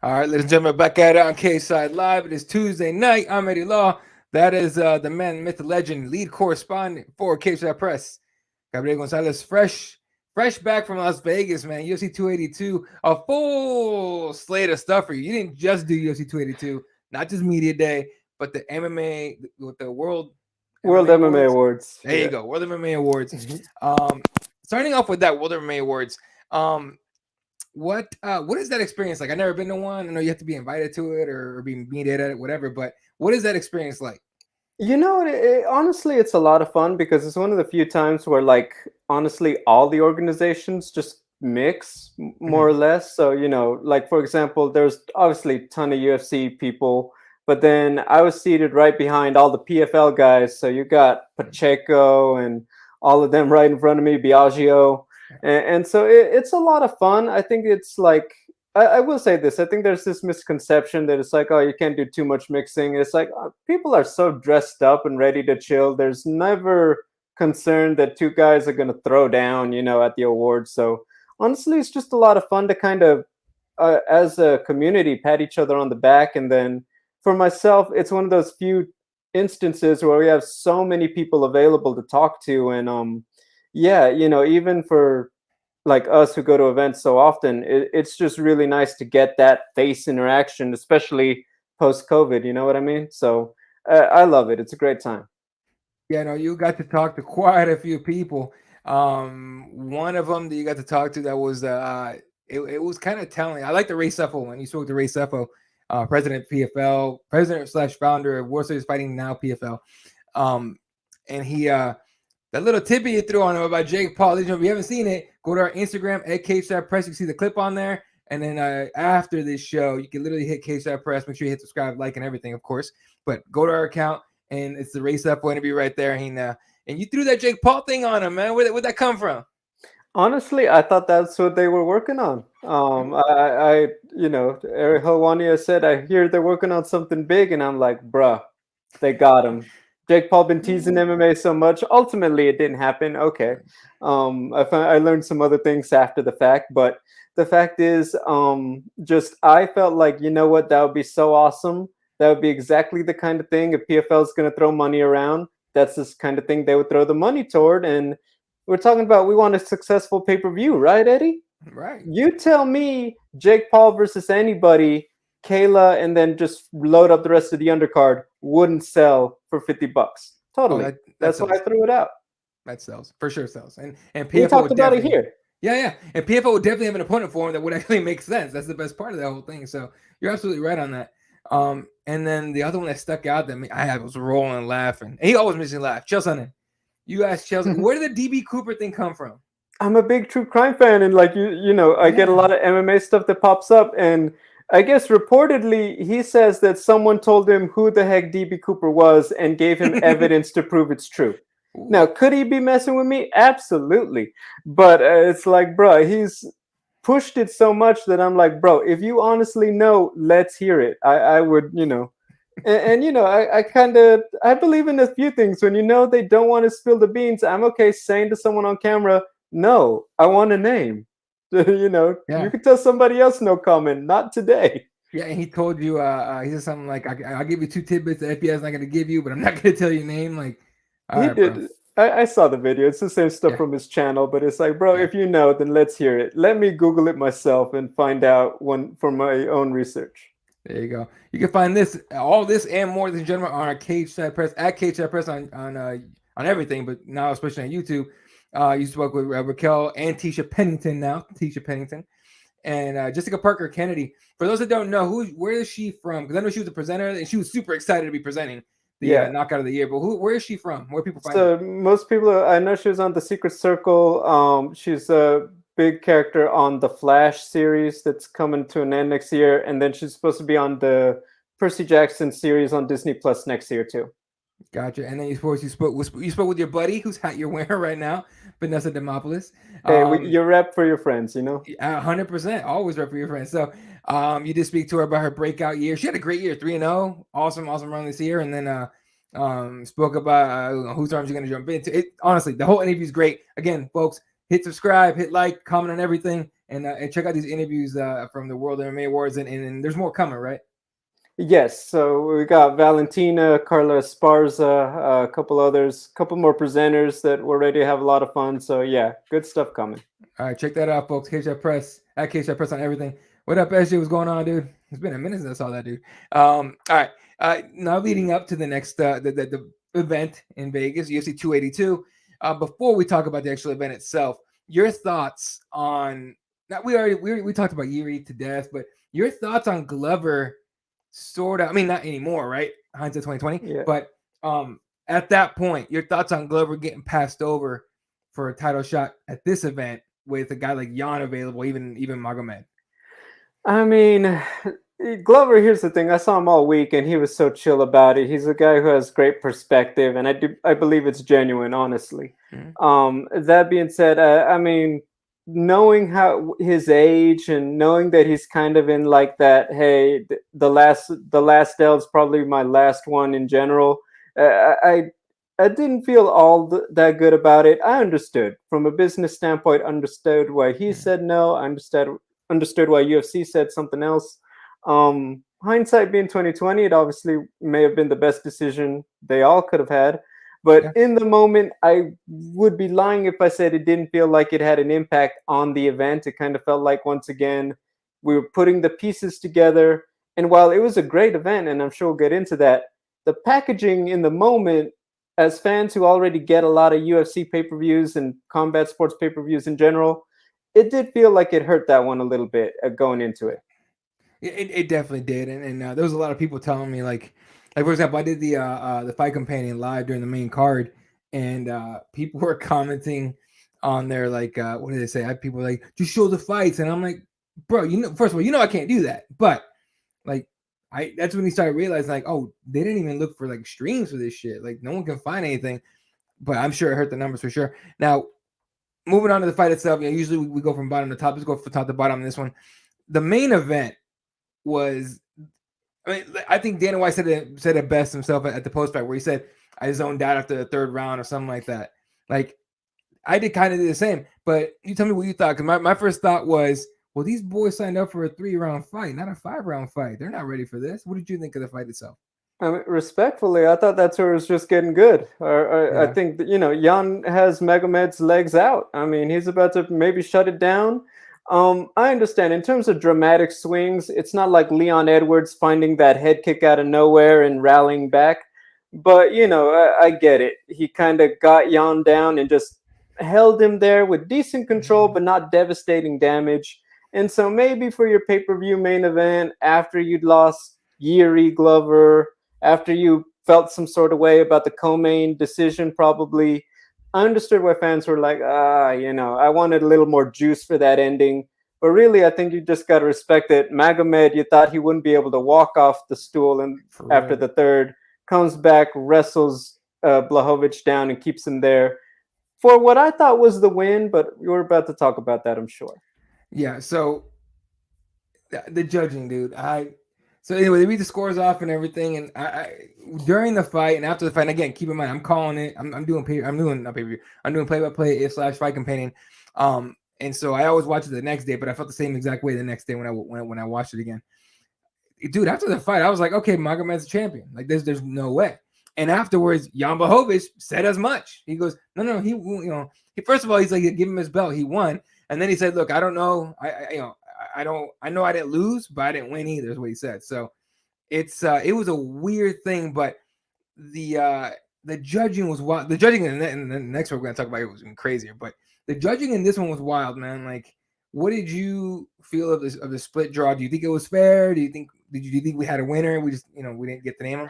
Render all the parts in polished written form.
All right, ladies and gentlemen, back at it on Cageside Live. It is Tuesday night. I'm Eddie Law. That is the man, myth, the legend, lead correspondent for Cageside Press, Gabriel Gonzalez, fresh back from Las Vegas, man. UFC 282, a full slate of stuff for you. You didn't just do UFC 282, not just media day, but the MMA with the World MMA Awards. There you go, World MMA Awards. Starting off with that World MMA Awards. What is that experience like? I've never been to one. I know you have to be invited to it or be meted at it, whatever. But what is that experience like? You know, honestly, it's a lot of fun because it's one of the few times where, like, honestly, all the organizations just mix more or less. So, you know, like, for example, there's obviously a ton of UFC people, but then I was seated right behind all the PFL guys. So you got Pacheco and all of them right in front of me, Biagio. And so it's a lot of fun. I think it's like, I will say this. I think there's this misconception that it's like, oh, you can't do too much mixing. It's like people are so dressed up and ready to chill. There's never concern that two guys are going to throw down, you know, at the awards. So honestly, it's just a lot of fun to kind of, as a community, pat each other on the back. And then for myself, it's one of those few instances where we have so many people available to talk to. And yeah, you know, even for like us who go to events so often, it's just really nice to get that face interaction, especially post-COVID, you know what I mean? So I love it. It's a great time. Yeah, no, you got to talk to quite a few people. One of them that you got to talk to that was it was kind of telling. I like the Ray Seffo one. You spoke to Ray Seffo, president PFL, president / founder of World Series Fighting Now PFL. And he that little tidbit you threw on him about Jake Paul. If you haven't seen it, go to our Instagram at Cageside Press. You can see the clip on there. And then after this show, you can literally hit Cageside Press. Make sure you hit subscribe, like, and everything, of course. But go to our account, and it's the Race Up interview right there. And you threw that Jake Paul thing on him, man. Where'd that come from? Honestly, I thought that's what they were working on. I you know, Ariel Helwani said, I hear they're working on something big, and I'm like, bruh, they got him. Jake Paul been teasing MMA so much. Ultimately, it didn't happen. Okay. I learned some other things after the fact, but the fact is, I felt like, you know what, that would be so awesome. That would be exactly the kind of thing if PFL is going to throw money around. That's this kind of thing they would throw the money toward. And we're talking about, we want a successful pay-per-view, right, Eddie? Right. You tell me Jake Paul versus anybody, Kayla, and then just load up the rest of the undercard wouldn't sell for $50. Totally. That's why I threw it out. That sells. For sure sells. And PFL we talked about it here. Yeah. And PFL would definitely have an opponent for him that would actually make sense. That's the best part of that whole thing. So you're absolutely right on that. And then the other one that stuck out that I was rolling and laughing. And he always makes me laugh. Chael Sonnen. You asked Chelsea, where did the DB Cooper thing come from? I'm a big true crime fan, and like you know, I get a lot of MMA stuff that pops up, and I guess reportedly he says that someone told him who the heck DB Cooper was and gave him evidence to prove it's true. Now, could he be messing with me? Absolutely. But it's like, bro, he's pushed it so much that I'm like, bro, if you honestly know, let's hear it. I would, you know, And I believe in a few things. When they don't want to spill the beans, I'm okay saying to someone on camera, no, I want a name. You Yeah. could tell somebody else no comment, not today. Yeah, and he told you, he said something like, "I'll give you two tidbits the FBI is not going to give you, but I'm not going to tell your name." Like, all He right, bro. did. I saw the video. It's the same stuff Yeah, from his channel, but it's like, bro, yeah. if you know, then let's hear it. Let me Google it myself and find out one for my own research. There you go. You can find this, all this, and more, ladies and gentlemen, on our Cage Side Press at Cage Side Press on everything, but now especially on YouTube. You spoke with Raquel and Tisha Pennington now, Tisha Pennington, and Jessica Parker Kennedy. For those that don't know, where is she from? Because I know she was a presenter and she was super excited to be presenting the Yeah. knockout of the year. But where is she from? Where people find her? So most people, I know she was on the Secret Circle. She's a big character on the Flash series that's coming to an end next year, and then she's supposed to be on the Percy Jackson series on Disney Plus next year too. Gotcha. And then you spoke with your buddy whose hat you're wearing right now, Vanessa Demopoulos. Hey, you rep for your friends, 100%. Always rep for your friends. So, you did speak to her about her breakout year. She had a great year, 3-0, awesome, awesome run this year. And then, spoke about whose arms you're going to jump into. It honestly, the whole interview is great. Again, folks, hit subscribe, hit like, comment on everything, and check out these interviews from the World MMA Awards. And there's more coming, right? Yes, so we got Valentina, Carla Esparza, a couple others, couple more presenters that we're ready to have a lot of fun. So yeah, good stuff coming. All right, check that out, folks. KSI Press at KSI Press on everything. What up, SJ? What's going on, dude? It's been a minute since I saw that dude. All right. Now leading up to the next the event in Vegas, UFC 282. Before we talk about the actual event itself, your thoughts on now we talked about Yuri to death, but your thoughts on Glover, sort of. I mean, not anymore, right? Hindsight 2020. Yeah. But at that point, your thoughts on Glover getting passed over for a title shot at this event with a guy like Jan available, even Magomed. I mean, Glover, here's the thing. I saw him all week and he was so chill about it. He's a guy who has great perspective, and I believe it's genuine, honestly. That being said, I mean, knowing how his age and knowing that he's kind of in like that, hey, the last Dell's probably my last one in general. I didn't feel that good about it. I understood from a business standpoint, understood why he said no. I understood why UFC said something else. Hindsight being 2020, it obviously may have been the best decision they all could have had. But Yeah. in the moment, I would be lying if I said it didn't feel like it had an impact on the event. It kind of felt like, once again, we were putting the pieces together. And while it was a great event, and I'm sure we'll get into that, the packaging in the moment, as fans who already get a lot of UFC pay-per-views and combat sports pay-per-views in general, it did feel like it hurt that one a little bit going into it. It definitely did, and there was a lot of people telling me like for example, I did the fight companion live during the main card, and people were commenting on there like what did they say? I had people like, just show the fights, and I'm like, bro, first of all, I can't do that, but like that's when he started realizing like, oh, they didn't even look for like streams for this shit, like no one can find anything, but I'm sure it hurt the numbers for sure. Now moving on to the fight itself, usually we go from bottom to top. Let's go from top to bottom in this one. The main event was, I mean, I think Dana White said it best himself at the post fight, where he said, "I zoned out after the third round" or something like that. Like I did kind of do the same, but you tell me what you thought. Because my first thought was, well, these boys signed up for a 3-round fight, not a 5-round fight. They're not ready for this. What did you think of the fight itself? I mean, respectfully, I thought that's where it was just getting good. I Yeah, think that, Jan has Megomed's legs out. I mean, he's about to maybe shut it down. I understand in terms of dramatic swings, it's not like Leon Edwards finding that head kick out of nowhere and rallying back. But I get it. He kind of got Jan down and just held him there with decent control, but not devastating damage. And so maybe for your pay-per-view main event, after you'd lost Yuri Glover, after you felt some sort of way about the co-main decision, probably, I understood why fans were like, I wanted a little more juice for that ending. But really, I think you just got to respect it. Magomed, you thought he wouldn't be able to walk off the stool, and for after real. the third, comes back, wrestles Blachowicz down, and keeps him there for what I thought was the win. But we were about to talk about that, I'm sure. Yeah. So the judging, dude. So anyway, they read the scores off and everything, and during the fight and after the fight, and again, keep in mind, I'm calling it. I'm doing not pay per view. I'm doing play by play / fight companion. And so I always watch it the next day, but I felt the same exact way the next day when I watched it again. Dude, after the fight, I was like, okay, Magomed's a champion. Like, there's no way. And afterwards, Jan Blachowicz said as much. He goes, no, he first of all, he's like, give him his belt. He won, and then he said, look, I don't know, I know I didn't lose, but I didn't win either. Is what he said. So it was a weird thing, but the judging was wild. The judging in the next one we're gonna talk about it was even crazier, but the judging in this one was wild, man. Like, what did you feel of the split draw? Do you think it was fair? Do you think we had a winner? We just we didn't get to name him.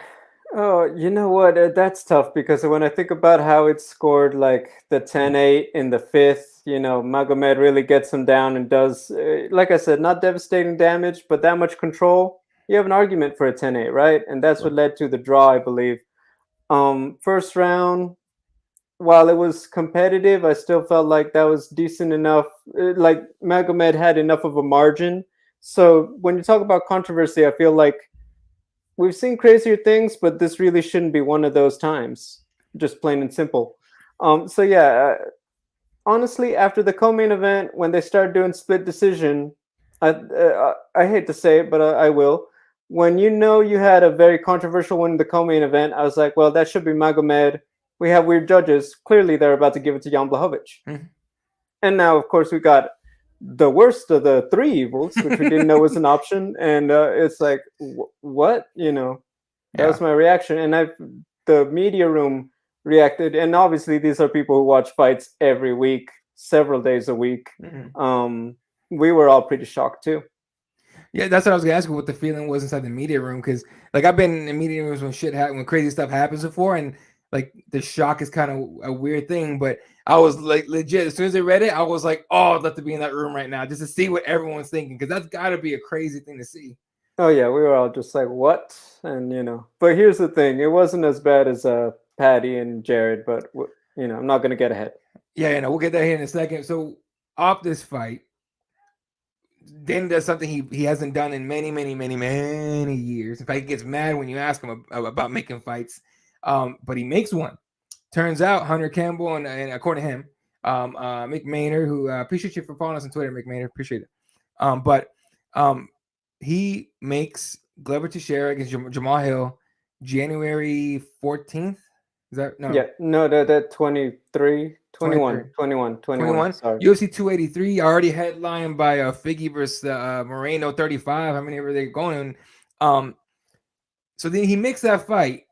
Oh, you know what? That's tough because when I think about how it scored, like the 10-8 in the fifth, Magomed really gets him down and does, like I said, not devastating damage, but that much control. You have an argument for a 10-8, right? And that's what led to the draw, I believe. First round, while it was competitive, I still felt like that was decent enough. Like Magomed had enough of a margin. So when you talk about controversy, I feel like we've seen crazier things, but this really shouldn't be one of those times. Just plain and simple. So yeah, honestly, after the co-main event, when they started doing split decision, I hate to say it, but I will. When you had a very controversial one in the co-main event, I was like, well, that should be Magomed. We have weird judges. Clearly, they're about to give it to Jan Blachowicz. Mm-hmm. And now, of course, we got the worst of the three evils, which we didn't know was an option. And it's like, what? That was my reaction. And the media room reacted. And obviously, these are people who watch fights every week, several days a week. Mm-hmm. We were all pretty shocked, too. Yeah, that's what I was gonna ask you. What the feeling was inside the media room? Because like I've been in media rooms when crazy stuff happens before, and like the shock is kind of a weird thing. But I was like legit. As soon as I read it, I was like, oh, I'd love to be in that room right now just to see what everyone's thinking, because that's got to be a crazy thing to see. Oh yeah, we were all just like, what? And but here's the thing: it wasn't as bad as Paddy and Jared, but I'm not gonna get ahead. Yeah, we'll get that here in a second. So off this fight, Dan does something he hasn't done in many years. In fact, he gets mad when you ask him about making fights. But he makes one. Turns out Hunter Campbell and according to him, Mick Maynard, who appreciate you for following us on Twitter, Mick Maynard, appreciate it. But he makes Glover Teixeira against Jamal Hill January 14th. Is that no? Yeah, no, that 23, 21, 21. Sorry. UFC 283 already headlined by Figgy versus Moreno 35. How many were they going? So then he makes that fight.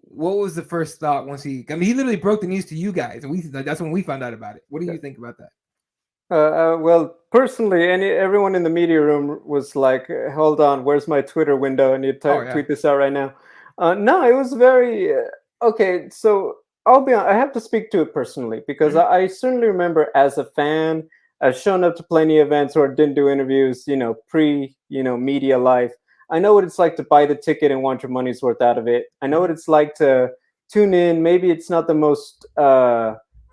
What was the first thought once he literally broke the news to you guys, and that's when we found out about it. What do you think about that? Well, personally, everyone in the media room was like, hold on, where's my Twitter window? I need to tweet this out right now. No, it was very okay. So I'll be honest, I have to speak to it personally because I certainly remember as a fan, I've shown up to plenty of events or didn't do interviews, pre, media life. I know what it's like to buy the ticket and want your money's worth out of it. I know what it's like to tune in. Maybe it's not the most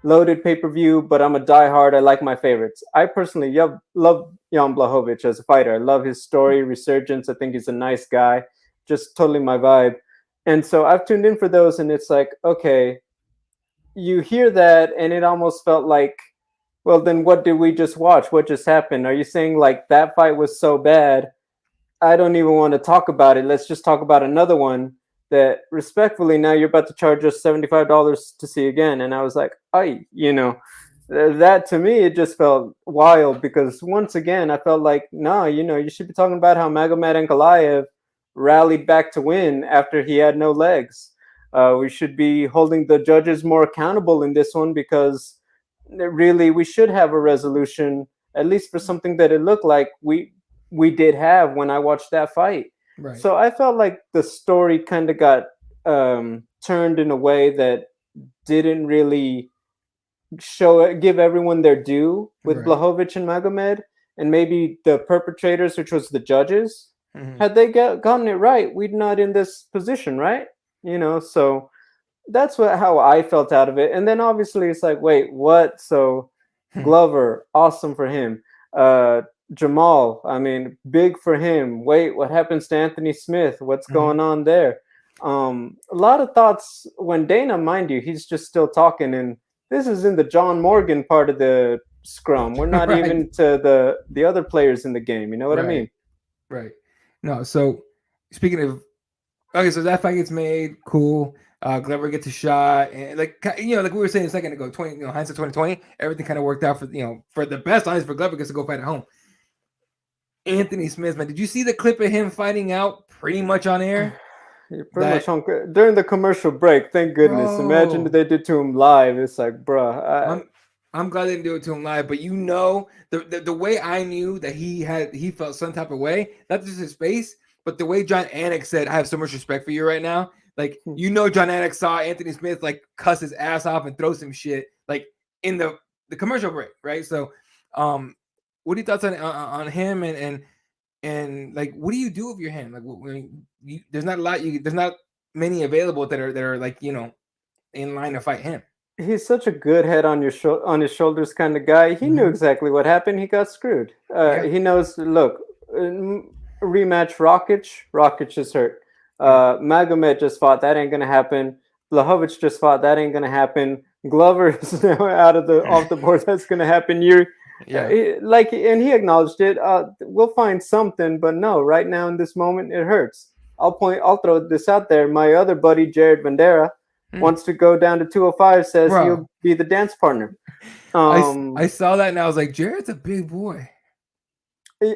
loaded pay-per-view, but I'm a diehard. I like my favorites. I personally love Jan Blachowicz as a fighter. I love his story, resurgence. I think he's a nice guy. Just totally my vibe. And so I've tuned in for those, and it's like, okay, you hear that, and it almost felt like, well, then what did we just watch? What just happened? Are you saying like that fight was so bad, I don't even want to talk about it. Let's just talk about another one that respectfully now you're about to charge us $75 to see again. And I was like, that to me, it just felt wild because once again, I felt like, no, you should be talking about how Magomed Ankalaev rallied back to win after he had no legs. We should be holding the judges more accountable in this one because really we should have a resolution, at least for something that it looked like we did have when I watched that fight. Right. So I felt like the story kind of got turned in a way that didn't really give everyone their due with Blachowicz and Magomed, and maybe the perpetrators, which was the judges, had they gotten it right, we'd not in this position, right? So that's how I felt out of it. And then obviously it's like, wait, what? So Glover, awesome for him. Jamal, I mean, big for him. Wait, what happens to Anthony Smith? What's Hmm. going on there? A lot of thoughts when Dana, mind you, he's just still talking, and this is in the John Morgan part of the scrum. We're not Right, even to the other players in the game. You know what I right, mean? right. No, so speaking of, okay, so that fight gets made, cool. Glover gets a shot, and like we were saying a second ago, hindsight 2020, everything kind of worked out for the best. Honestly, for Glover gets to go fight at home. Anthony Smith, man, did you see the clip of him fighting out pretty much on air? You're pretty much That, on during the commercial break. Thank goodness. Imagine if bro, they did to him live. It's like, bruh. I'm glad they didn't do it to him live, but the way I knew that he felt some type of way, not just his face, but the way John Anik said, "I have so much respect for you right now." Like, John Anik saw Anthony Smith like cuss his ass off and throw some shit like in the commercial break, right? So, what are your thoughts on him and like what do you do with your hand? Like, there's not a lot there's not many available that are like in line to fight him. He's such a good head on your on his shoulders kind of guy. He knew Hmm. exactly what happened. He got screwed. Yeah, He knows. Look, rematch. Rakic is hurt. yeah, Magomed just fought. That ain't gonna happen. Blahovic just fought. That ain't gonna happen. Glover is now out of the off the board. That's gonna happen. You're yeah. like, and he acknowledged it. We'll find something, but no, right now in this moment, it hurts. I'll throw this out there. My other buddy, Jared Bandera, Hmm. wants to go down to 205, says Bro, he'll be the dance partner. I saw that and I was like, Jared's a big boy.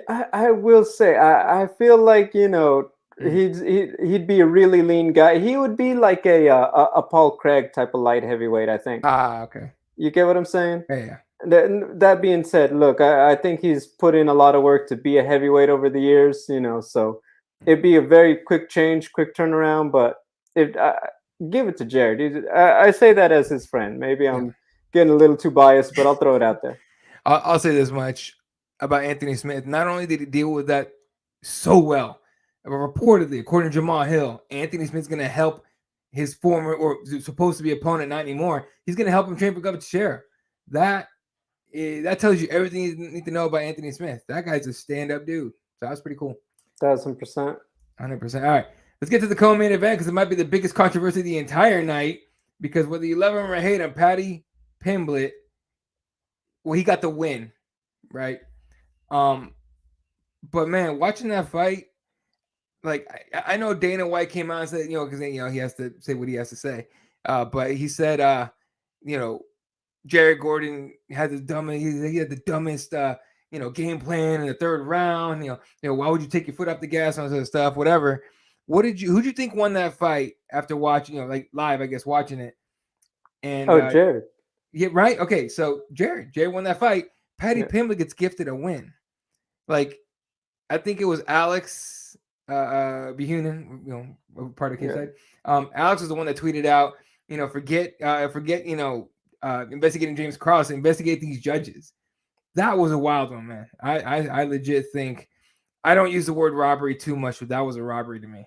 I will say, I feel like, Mm. he'd be a really lean guy. He would be like a Paul Craig type of light heavyweight, I think. Ah, okay. You get what I'm saying? Yeah, yeah. That being said, look, I think he's put in a lot of work to be a heavyweight over the years, so it'd be a very quick change, quick turnaround. But if give it to Jared. I say that as his friend. Maybe Yeah. I'm getting a little too biased, but I'll throw it out there. I'll say this much about Anthony Smith. Not only did he deal with that so well, but reportedly, according to Jamal Hill, Anthony Smith's going to help his former or supposed to be opponent, not anymore. He's going to help him train for Governor Chair. That that tells you everything you need to know about Anthony Smith. That guy's a stand-up dude. So that's pretty cool. 1,000%. 100%. All right, let's get to the co-main event because it might be the biggest controversy of the entire night. Because whether you love him or hate him, Paddy Pimblett, well, he got the win, right? Um, but man, watching that fight, like I know Dana White came out and said, because he has to say what he has to say. But he said, you know, Jared Gordon had the dumbest, he had the dumbest, game plan in the third round. Why would you take your foot off the gas on sort of stuff, whatever. Who'd you think won that fight after watching, like live, I guess, watching it? And Oh, Jared. yeah, right. Okay, so Jared won that fight. Paddy Yeah. Pimblett gets gifted a win. Like I think it was Alex Behunin, part of Yeah. Cageside. Alex was the one that tweeted out, forget, investigating James Cross, investigate these judges. That was a wild one, man. I legit think I don't use the word robbery too much, but that was a robbery to me.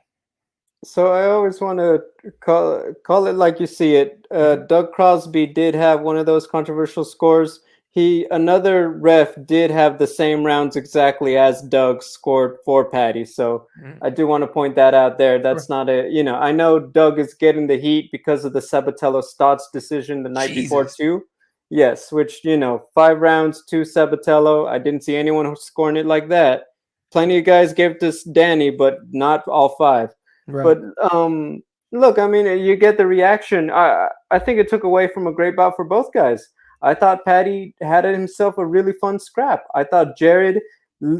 So I always want to call it like you see it. Mhm. Doug Crosby did have one of those controversial scores. Another ref did have the same rounds exactly as Doug scored for Paddy. So Mhm. I do want to point that out there. Sure. That's not I know Doug is getting the heat because of the Sabatello Stotts decision the night before Jesus. too. Yes, which 5 rounds, 2 Sabatello. I didn't see anyone scoring it like that. Plenty of guys gave this Danny, but not all 5. Right. But look, I mean, you get the reaction. I think it took away from a great bout for both guys. I thought Paddy had himself a really fun scrap. I thought Jared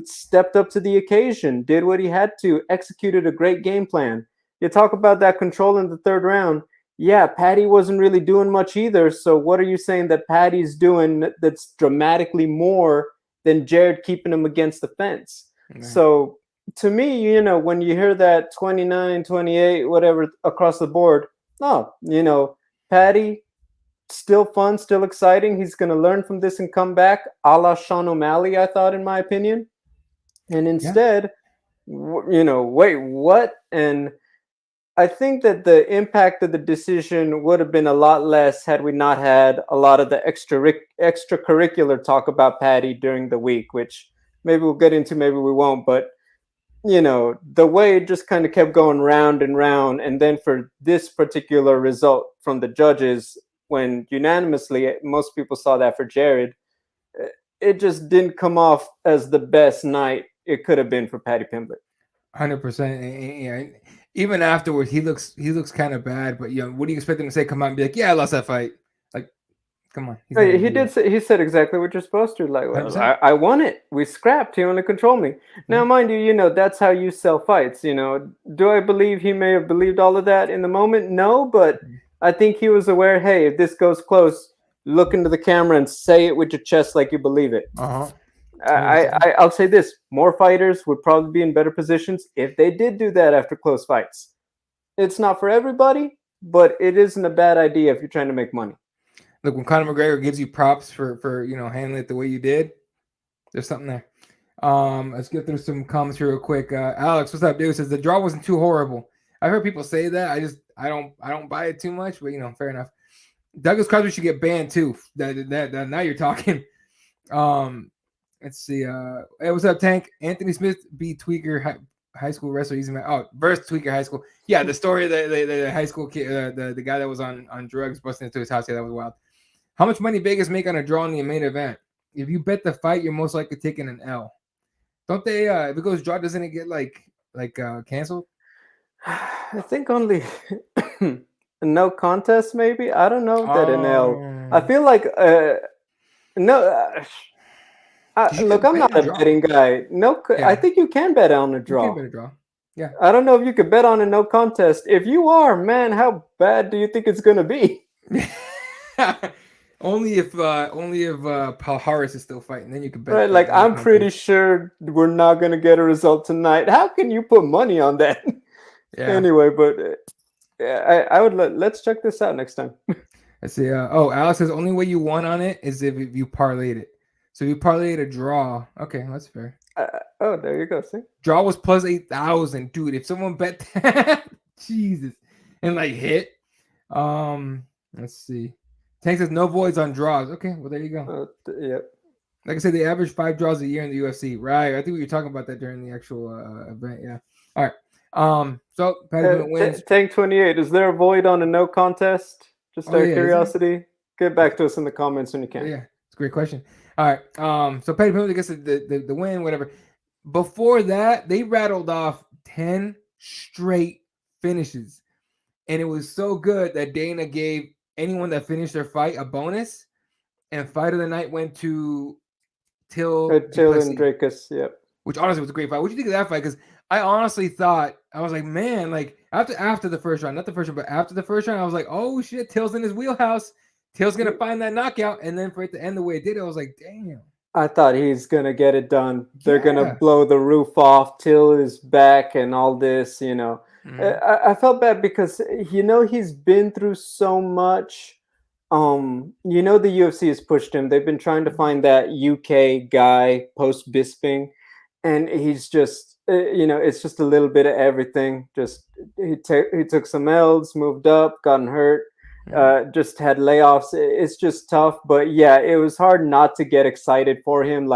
stepped up to the occasion, did what he had to, executed a great game plan. You talk about that control in the third round. Yeah, Paddy wasn't really doing much either. So what are you saying that Paddy's doing that's dramatically more than Jared keeping him against the fence? Right. So to me, when you hear that 29, 28, whatever across the board, no, Paddy, still fun, still exciting. He's going to learn from this and come back, a la Sean O'Malley, I thought, in my opinion. And Yeah. instead, wait, what? And I think that the impact of the decision would have been a lot less had we not had a lot of the extracurricular talk about Paddy during the week, which maybe we'll get into, maybe we won't, but the way it just kind of kept going round and round, and then for this particular result from the judges, when unanimously most people saw that for Jared, it just didn't come off as the best night it could have been for Paddy Pimblett. 100%. Even afterwards, he looks kind of bad. But what do you expect him to say? Come out and be like, "Yeah, I lost that fight." Like, come on. He did say, he said exactly what you're supposed to. Like, well, I won it. We scrapped. He only controlled me. Now, mind you, that's how you sell fights. Do I believe he may have believed all of that in the moment? No, but I think he was aware. Hey, if this goes close, look into the camera and say it with your chest like you believe it. I'll say this: more fighters would probably be in better positions if they did do that after close fights. It's not for everybody, but it isn't a bad idea if you're trying to make money. Look, when Conor McGregor gives you props for handling it the way you did, there's something there. Let's get through some comments real quick. Alex, what's up, dude? Says the draw wasn't too horrible. I've heard people say that. I don't buy it too much, but fair enough. Douglas Crosby should get banned too. That now you're talking. Let's see. Hey, what's up, Tank? Anthony Smith beat Tweaker high school wrestler using versus Tweaker high school. Yeah, the story of the high school kid, the guy that was on drugs busting into his house. Yeah, that was wild. How much money Vegas make on a draw in the main event? If you bet the fight, you're most likely taking an L. Don't they? If it goes draw, doesn't it get like canceled? I think only no contest, maybe. I don't know that an L. I feel like no. Look, I'm not a betting guy. No, yeah. I think you can bet on a draw. You can bet a draw. Yeah. I don't know if you could bet on a no contest. If you are, man, how bad do you think it's gonna be? Only if Paul Harris is still fighting, then you can bet. Right, like I'm pretty sure we're not gonna get a result tonight. How can you put money on that? Yeah. Anyway, but I would let's check this out next time. Let's see. Alex says only way you won on it is if you parlayed it. So you parlayed a draw. Okay, that's fair. There you go. See, draw was plus 8,000, dude. If someone bet that, Jesus, and hit. Let's see. Tank says no voids on draws. Okay, well there you go. Yep. Like I said, they average 5 draws a year in the UFC. Right. I think we were talking about that during the actual event. Yeah. All right. So Paddy wins. Tank 28. Is there a void on a no contest? Just out of curiosity. Get back to us in the comments when you can. Yeah, it's a great question. All right. So Paddy Pimblett gets the win, whatever. Before that, they rattled off 10 straight finishes. And it was so good that Dana gave anyone that finished their fight a bonus. And fight of the night went to Till and Dracus, yep. Which honestly was a great fight. What do you think of that fight? Because I honestly thought, I was like, man, after the first round, not the first round, but after the first round, I was like, oh shit, Till's in his wheelhouse. Till's gonna find that knockout, and then for it to end the way it did, I was like, damn. I thought he's gonna get it done. They're gonna blow the roof off. Till is back, and all this. I felt bad because he's been through so much. The UFC has pushed him. They've been trying to find that UK guy post Bisping, and he's just it's just a little bit of everything. Just he took some L's, moved up, gotten hurt. Just had layoffs. It's just tough, but yeah, it was hard not to get excited for him.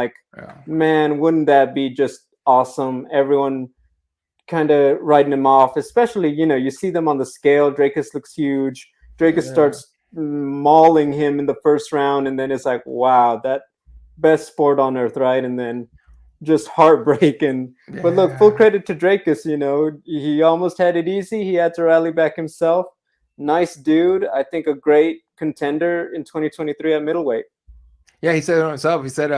Man, wouldn't that be just awesome? Everyone kind of writing him off, especially you see them on the scale. Dracus looks huge. Dracus starts mauling him in the first round, and then it's like, wow, that best sport on earth, right? And then just heartbreaking. But look, full credit to Dracus. He almost had it easy. He had to rally back himself. Nice dude. I think a great contender in 2023 at middleweight. Yeah, he said it himself. He said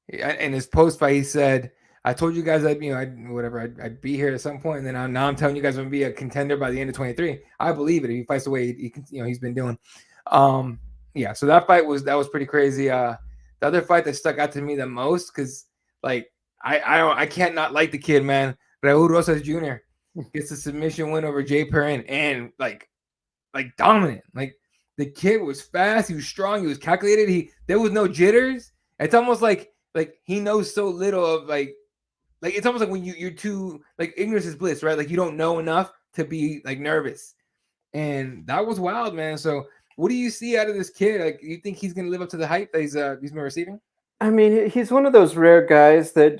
in his post fight, he said, I told you guys I'd be here at some point, and then now I'm telling you guys I'm gonna be a contender by the end of 23. I believe it. If he fights the way he's been doing. So that fight was pretty crazy. The other fight that stuck out to me the most, because I can't not like the kid, man. Raul Rosas Jr. gets a submission win over Jay Perrin, and dominant. The kid was fast, he was strong, he was calculated. There was no jitters. It's almost like he knows so little of it's almost like when you're too ignorance is bliss, right? You don't know enough to be nervous. And that was wild, man. So what do you see out of this kid? You think he's gonna live up to the hype that he's been receiving? I mean, he's one of those rare guys that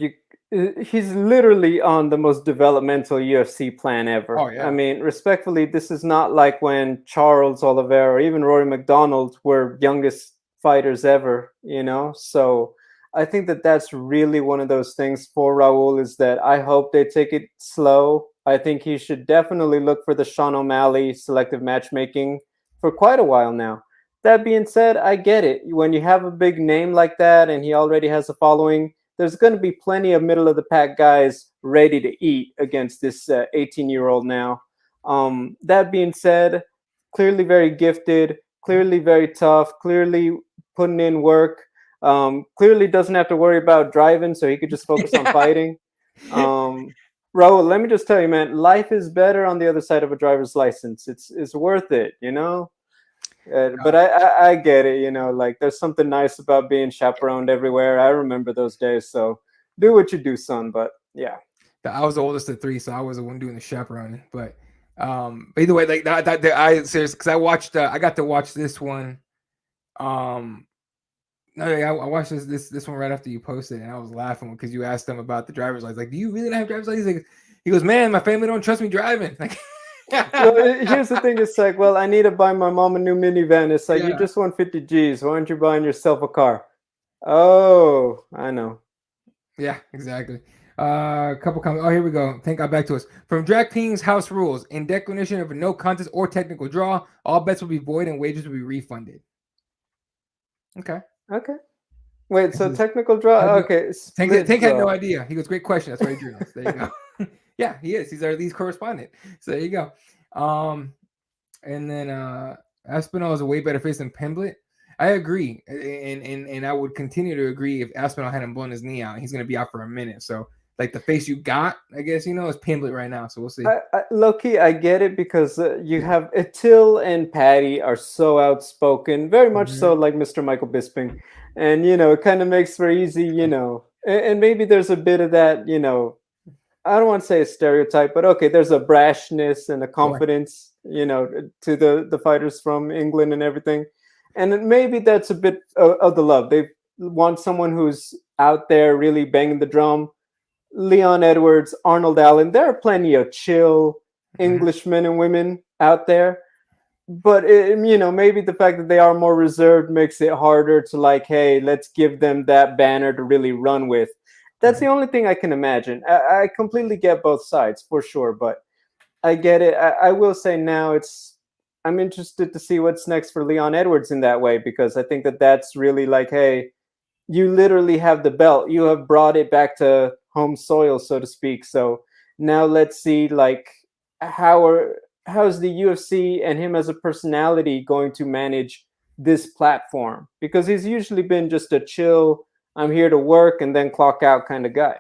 he's literally on the most developmental UFC plan Oh ever. I yeah. mean, respectfully, this is not like when Charles Oliveira or even Rory McDonald were youngest fighters ever, you know? So I think that that's really one of those things for Raul is that I hope they take it slow. I think he should definitely look for the Sean O'Malley selective matchmaking for quite a while now. That being said, I get it. When you have a big name like that and he already has a following, there's going to be plenty of middle of the pack guys ready to eat against this 18-year-old now. That being said, clearly very gifted, clearly very tough, clearly putting in work. Clearly doesn't have to worry about driving, so he could just focus on fighting. Um, Raul, let me just tell you, man, life is better on the other side of a driver's license. It's worth it, you know. But I get it, you know, like there's something nice about being chaperoned everywhere. I remember those days. So do what you do, son. But yeah. I was the oldest of three, so I was the one doing the chaperoning. But either way, like that I serious because I got to watch this one. No, I watched this one right after you posted, and I was laughing because you asked him about the driver's license. Like, do you really not have driver's license? Like, he goes, man, my family don't trust me driving. Like, Well, here's the thing. It's like, well, I need to buy my mom a new minivan. It's like, you yeah, just won 50 G's. Why aren't you buying yourself a car? Oh, I know. yeah, exactly. A couple comments. Oh, here we go. Thank God back to us from DraftKings House Rules. In declination of a no contest or technical draw, all bets will be void and wages will be refunded. Okay. Okay. Wait, This so is technical draw? Tank, Okay, Tank split had no draw. idea. He goes, great question. That's why he drew us. There you go. Yeah, he is. He's our lead correspondent. So there you go. And then Aspinall is a way better face than Pimblett. I agree, and I would continue to agree if Aspinall hadn't blown his knee out. He's going to be out for a minute. So like the face you got, I guess you know, is Pimblett right now. So we'll see. Low key, I get it because you have Till and Paddy are so outspoken, very much so Mhm. like Mr. Michael Bisping, and you know it kind of makes for easy, you know, and maybe there's a bit of that, you know, I don't want to say a stereotype, but okay, there's a brashness and a Sure. confidence, you know, to the fighters from England and everything, and maybe that's a bit of the love. They want someone who's out there really banging the drum. Leon Edwards, Arnold Allen. There are plenty of chill Mhm. Englishmen and women out there, but you know, maybe the fact that they are more reserved makes it harder to like, hey, let's give them that banner to really run with. That's Right. the only thing I can imagine. I completely get both sides for sure, but I get it. I will say now I'm interested to see what's next for Leon Edwards in that way because I think that that's really like, hey, you literally have the belt. You have brought it back to home soil, so to speak. So now let's see, like, how's the UFC and him as a personality going to manage this platform? Because he's usually been just a chill, I'm here to work and then clock out kind of guy.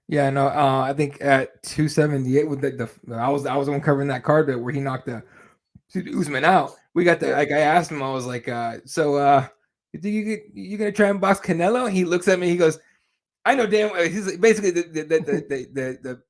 Yeah, no, I think at 278 with I was the one covering that card bit where he knocked the Usman out. We got the Yeah. like I asked him, I was like, you think you gonna try and box Canelo? He looks at me, he goes, I know damn well. He's basically the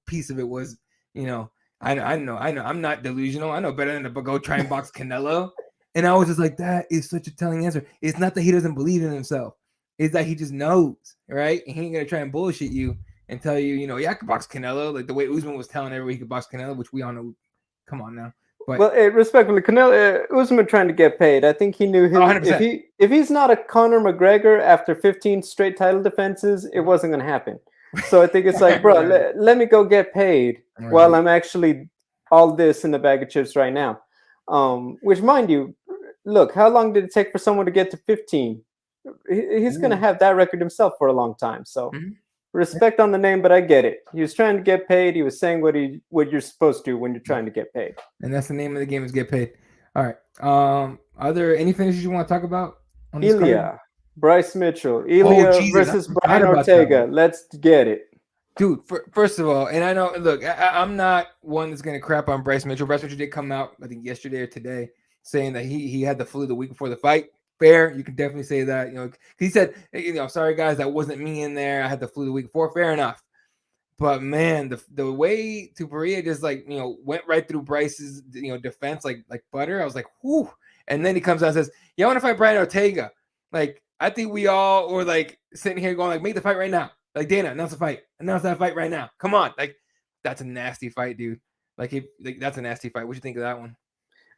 piece of it was, you know, I know I'm not delusional. I know better than to go try and box Canelo. And I was just like, that is such a telling answer. It's not that he doesn't believe in himself. It's that he just knows, right? And he ain't gonna try and bullshit you and tell you, you know, yeah, I could box Canelo, like the way Usman was telling everybody he could box Canelo, which we all know. Come on now, but Well, respectfully, Canelo Usman trying to get paid. I think he knew his 100%. if he's not a Conor McGregor after 15 straight title defenses, it wasn't going to happen. So I think it's like, bro, Right, let me go get paid while right. I'm actually all this in the bag of chips right now. Which, mind you, look, how long did it take for someone to get to 15? He's going to Ooh. have that record himself for a long time. So Mhm. respect on the name, but I get it. He was trying to get paid. He was saying what you're supposed to when you're trying to get paid. And that's the name of the game is get paid. All right. Are there any finishes you want to talk about on this card? Ilya, Bryce Mitchell, Oh Ilya Jesus, I versus forgot Brian about that Ortega. one. Let's get it. Dude, first of all, and I know, look, I'm not one that's gonna crap on Bryce Mitchell. Bryce Mitchell did come out, I think yesterday or today, saying that he had the flu the week before the fight. Fair, you can definitely say that. You know, he said, hey, you know, sorry guys, that wasn't me in there. I had the flu the week before. Fair enough. But man, the way Tuperia just like went right through Bryce's defense like butter. I was like, whoo. And then he comes out and says, "Yeah, I want to fight Brian Ortega." Like I think we all were like sitting here going like, make the fight right now. Like Dana, announce the fight. Announce that fight right now. Come on. Like that's a nasty fight, dude. That's a nasty fight. What you think of that one?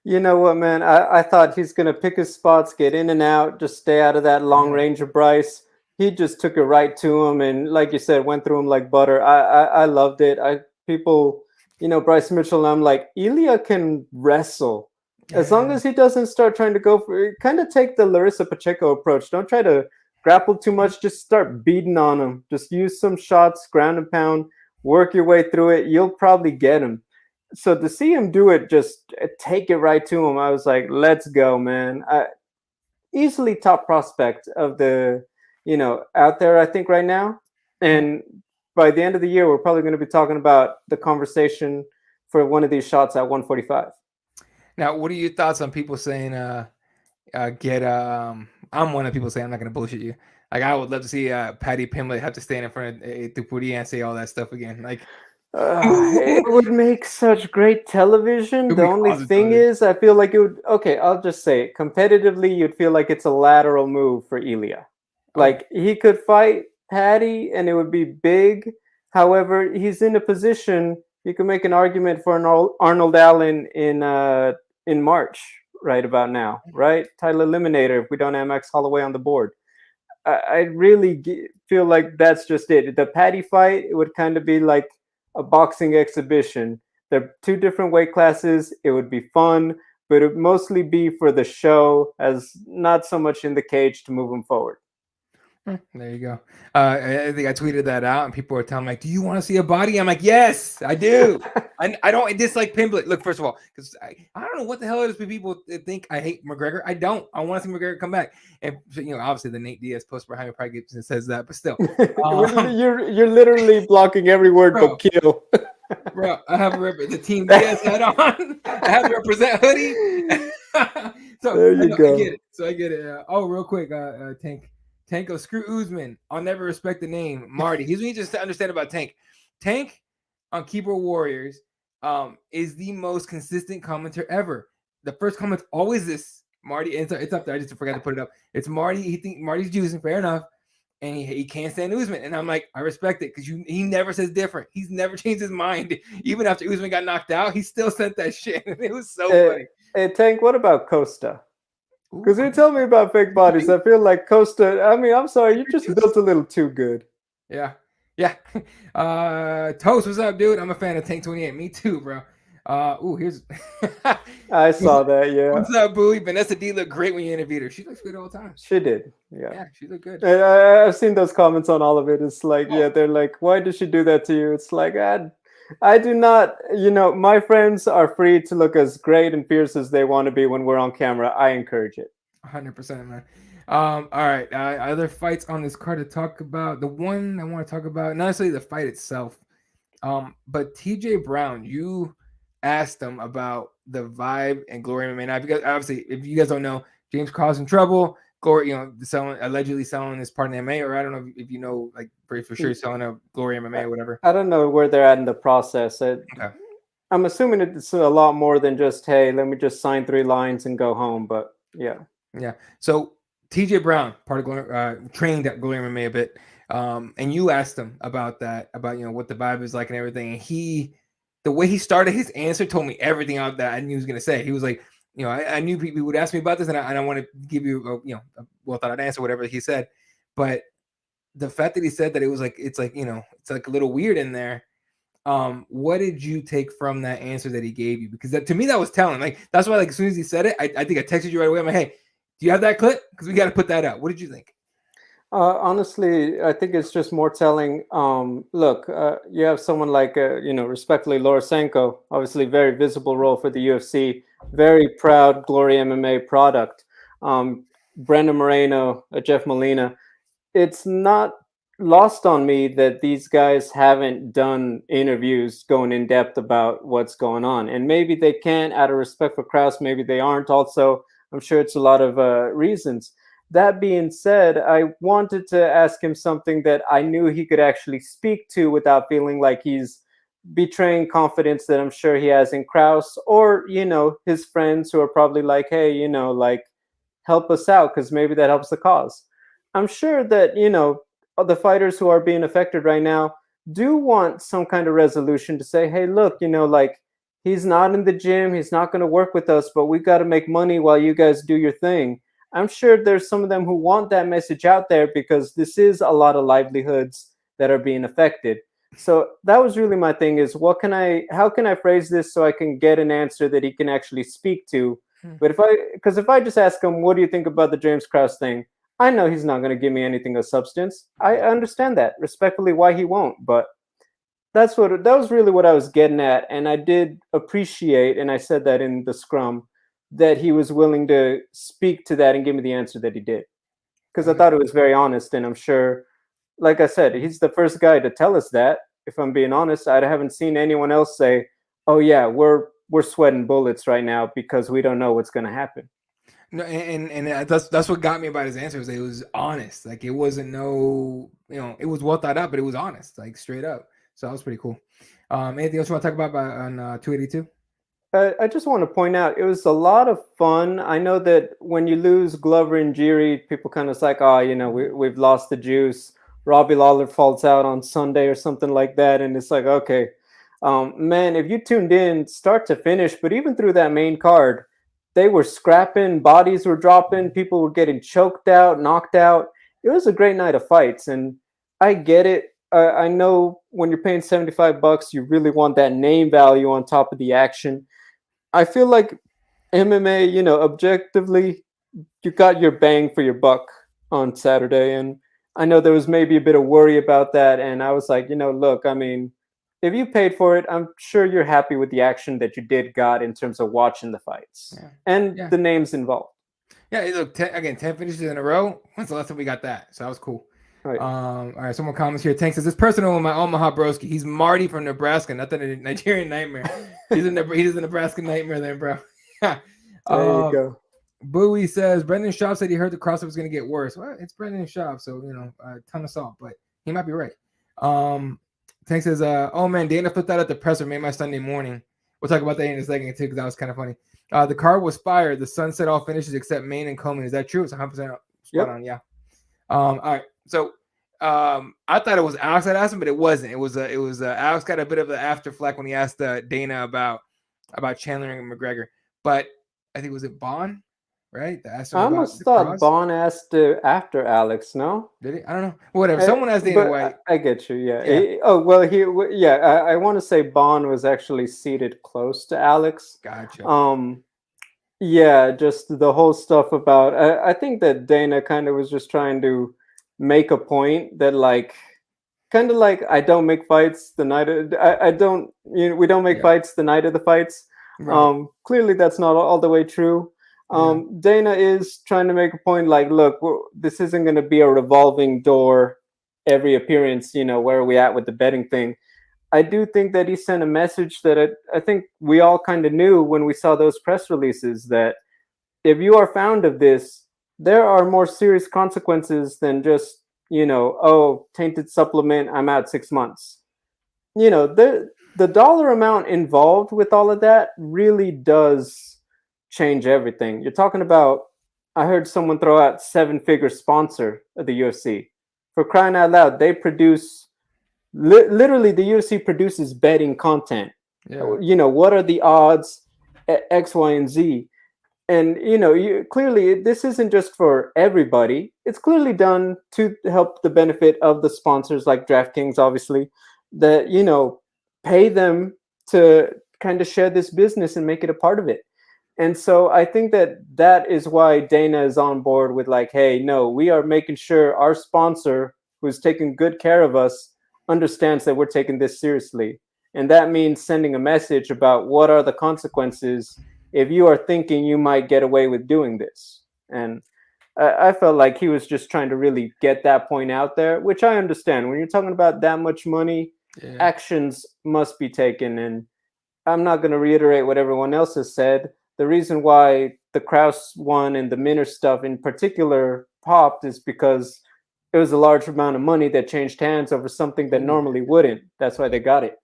You know what, man? I thought he's gonna pick his spots, get in and out, just stay out of that long range of Bryce. He just took it right to him, and like you said, went through him like butter. I loved it. People, Bryce Mitchell. I'm like, Ilya can wrestle as long as he doesn't start trying to go for. Kind of take the Larissa Pacheco approach. Don't try to grapple too much. Just start beating on him. Just use some shots, ground and pound, work your way through it. You'll probably get him. So to see him do it, just take it right to him, I was like, let's go, man. Easily top prospect of the, out there, I think, right now. And by the end of the year, we're probably going to be talking about the conversation for one of these shots at 145. Now, what are your thoughts on people saying, I'm one of the people saying, I'm not going to bullshit you. Like, I would love to see Paddy Pimblett have to stand in front of Dupuy and say all that stuff again. Like, it would make such great television. The only thing is, I feel like it would. Okay, I'll just say it. Competitively, you'd feel like it's a lateral move for Ilya. Like he could fight Paddy, and it would be big. However, he's in a position. You can make an argument for an Arnold Allen in March, right about now, right? Title eliminator. If we don't have Max Holloway on the board, I really feel like that's just it. The Paddy fight, it would kind of be like a boxing exhibition. They're two different weight classes. It would be fun, but it would mostly be for the show, as not so much in the cage to move them forward. There you go. I think I tweeted that out, and people were telling me, like, "Do you want to see a body?" I'm like, "Yes, I do." I don't dislike Pimblett. Look, first of all, because I don't know what the hell it is for people think I hate McGregor. I don't. I want to see McGregor come back, and obviously the Nate Diaz post behind me probably says that, but still, you're literally blocking every word but kill. Bro, I have the Team Diaz hat on. I have a represent hoodie. So there you go. I get it. Real quick, Tank goes, screw Usman. I'll never respect the name. Marty. Here's what you just to understand about Tank. Tank on Keyboard Warriors is the most consistent commenter ever. The first comment's always this. Marty, it's up there. I just forgot to put it up. It's Marty. He think Marty's juicing, fair enough. And he can't stand Usman. And I'm like, I respect it because he never says different. He's never changed his mind. Even after Usman got knocked out, he still sent that shit. It was so funny. Hey, Tank, what about Costa? Because you tell me about fake bodies. I feel like Costa, I'm sorry, you just built a little too good. Yeah. Toast, what's up, dude? I'm a fan of Tank 28. Me too, bro. Here's I saw that, yeah. What's up, Booey? Vanessa D looked great when you interviewed her. She looks good all the time. She did, yeah. She looked good. I've seen those comments on all of it. It's like, they're like, why did she do that to you? It's like, I do not, my friends are free to look as great and fierce as they want to be when we're on camera. I encourage it. 100%, man. All right. Other fights on this card to talk about. The one I want to talk about, not necessarily the fight itself, but TJ Brown, you asked him about the Vibe and Glory MMA. Now, because obviously, if you guys don't know, James causing trouble. Glory, allegedly selling his partner MMA, or I don't know if you know, like for sure selling a Glory MMA or whatever. I don't know where they're at in the process. I'm assuming it's a lot more than just, hey, let me just sign 3 lines and go home. But yeah. So TJ Brown, part of Glory, trained at Glory MMA a bit, and you asked him about that, about what the Vibe is like and everything. And the way he started his answer told me everything out that I knew he was gonna say. He was like, I knew people would ask me about this, and I want to give you a well thought out answer, whatever he said. But the fact that he said that it's like a little weird in there. What did you take from that answer that he gave you? Because to me that was telling. Like that's why, like as soon as he said it, I think I texted you right away. I'm like, hey, do you have that clip? Because we got to put that out. What did you think? Honestly, I think it's just more telling. Look, you have someone like, respectfully, Lorosenko, obviously very visible role for the UFC, very proud Glory MMA product. Brandon Moreno, Jeff Molina. It's not lost on me that these guys haven't done interviews going in depth about what's going on. And maybe they can out of respect for Krause. Maybe they aren't. Also, I'm sure it's a lot of reasons. That being said, I wanted to ask him something that I knew he could actually speak to without feeling like he's betraying confidence that I'm sure he has in Krause or, his friends who are probably like, hey, like help us out because maybe that helps the cause. I'm sure that, the fighters who are being affected right now do want some kind of resolution to say, hey, look, like he's not in the gym, he's not going to work with us, but we got to make money while you guys do your thing. I'm sure there's some of them who want that message out there because this is a lot of livelihoods that are being affected. So that was really my thing is how can I phrase this so I can get an answer that he can actually speak to? But if I just ask him, what do you think about the James Krause thing? I know he's not going to give me anything of substance. I understand that respectfully why he won't, but that was really what I was getting at, and I did appreciate, and I said that in the scrum, that he was willing to speak to that and give me the answer that he did, because I thought it was very honest, and I'm sure, like I said, he's the first guy to tell us that. If I'm being honest, I haven't seen anyone else say, "Oh yeah, we're sweating bullets right now because we don't know what's going to happen." No, and that's what got me about his answers. It was honest. Like it wasn't it was well thought out, but it was honest, like straight up. So that was pretty cool. Anything else you want to talk about on 282? I just want to point out it was a lot of fun. I know that when you lose Glover and Jiri, people kind of like, oh, we've lost the juice. Robbie Lawler falls out on Sunday or something like that, and it's like, okay, man, if you tuned in start to finish, but even through that main card, they were scrapping, bodies were dropping, people were getting choked out, knocked out. It was a great night of fights, and I get it. I know when you're paying $75, you really want that name value on top of the action. I feel like MMA, objectively, you got your bang for your buck on Saturday. And I know there was maybe a bit of worry about that. And I was like, look, I mean, if you paid for it, I'm sure you're happy with the action that you got in terms of watching the fights and the names involved. Yeah, look, 10 finishes in a row. When's the last time we got that? So that was cool. Right. All right, someone comments here. Tank says, this personal with my Omaha broski. He's Marty from Nebraska, not the Nigerian Nightmare. He's a Nebraska Nightmare then, bro. There you go. Bowie says, Brendan Schaub said he heard the crossover was going to get worse. Well, it's Brendan Schaub, so, a ton of salt, but he might be right. Tank says, oh, man, Dana flipped out at the presser, made my Sunday morning. We'll talk about that in a second, too, because that was kind of funny. The card was fired. The sun said all finishes except Maine and Coleman. Is that true? It's 100% spot on, yeah. All right. So I thought it was Alex that asked him, but it wasn't. It was Alex got a bit of the after flack when he asked Dana about Chandler and McGregor. But I think was it Bond, right? I almost thought Bond asked after Alex. No, did he? I don't know. Whatever. Someone asked Dana White. I get you. Yeah. I want to say Bond was actually seated close to Alex. Gotcha. Yeah, just the whole stuff about. I think that Dana kind of was just trying to make a point that kind of like I don't make fights the night of, I don't we don't make fights the night of the fights. Right. Clearly that's not all the way true. Dana is trying to make a point like, look, this isn't going to be a revolving door every appearance, where are we at with the betting thing. I do think that he sent a message that I think we all kind of knew when we saw those press releases, that if you are found of this, there are more serious consequences than just, tainted supplement, I'm out 6 months. The dollar amount involved with all of that really does change everything. You're talking about, I heard someone throw out 7-figure sponsor of the UFC. For crying out loud, they produce, literally the UFC produces betting content. Yeah. What are the odds, X, Y, and Z? And, clearly this isn't just for everybody. It's clearly done to help the benefit of the sponsors like DraftKings, obviously, that, pay them to kind of share this business and make it a part of it. And so I think that is why Dana is on board with like, hey, no, we are making sure our sponsor, who's taking good care of us, understands that we're taking this seriously. And that means sending a message about what are the consequences if you are thinking you might get away with doing this. And I felt like he was just trying to really get that point out there, which I understand. When you're talking about that much money, actions must be taken. And I'm not going to reiterate what everyone else has said. The reason why the Krause one and the Minner stuff in particular popped is because it was a large amount of money that changed hands over something that normally wouldn't. That's why they got it.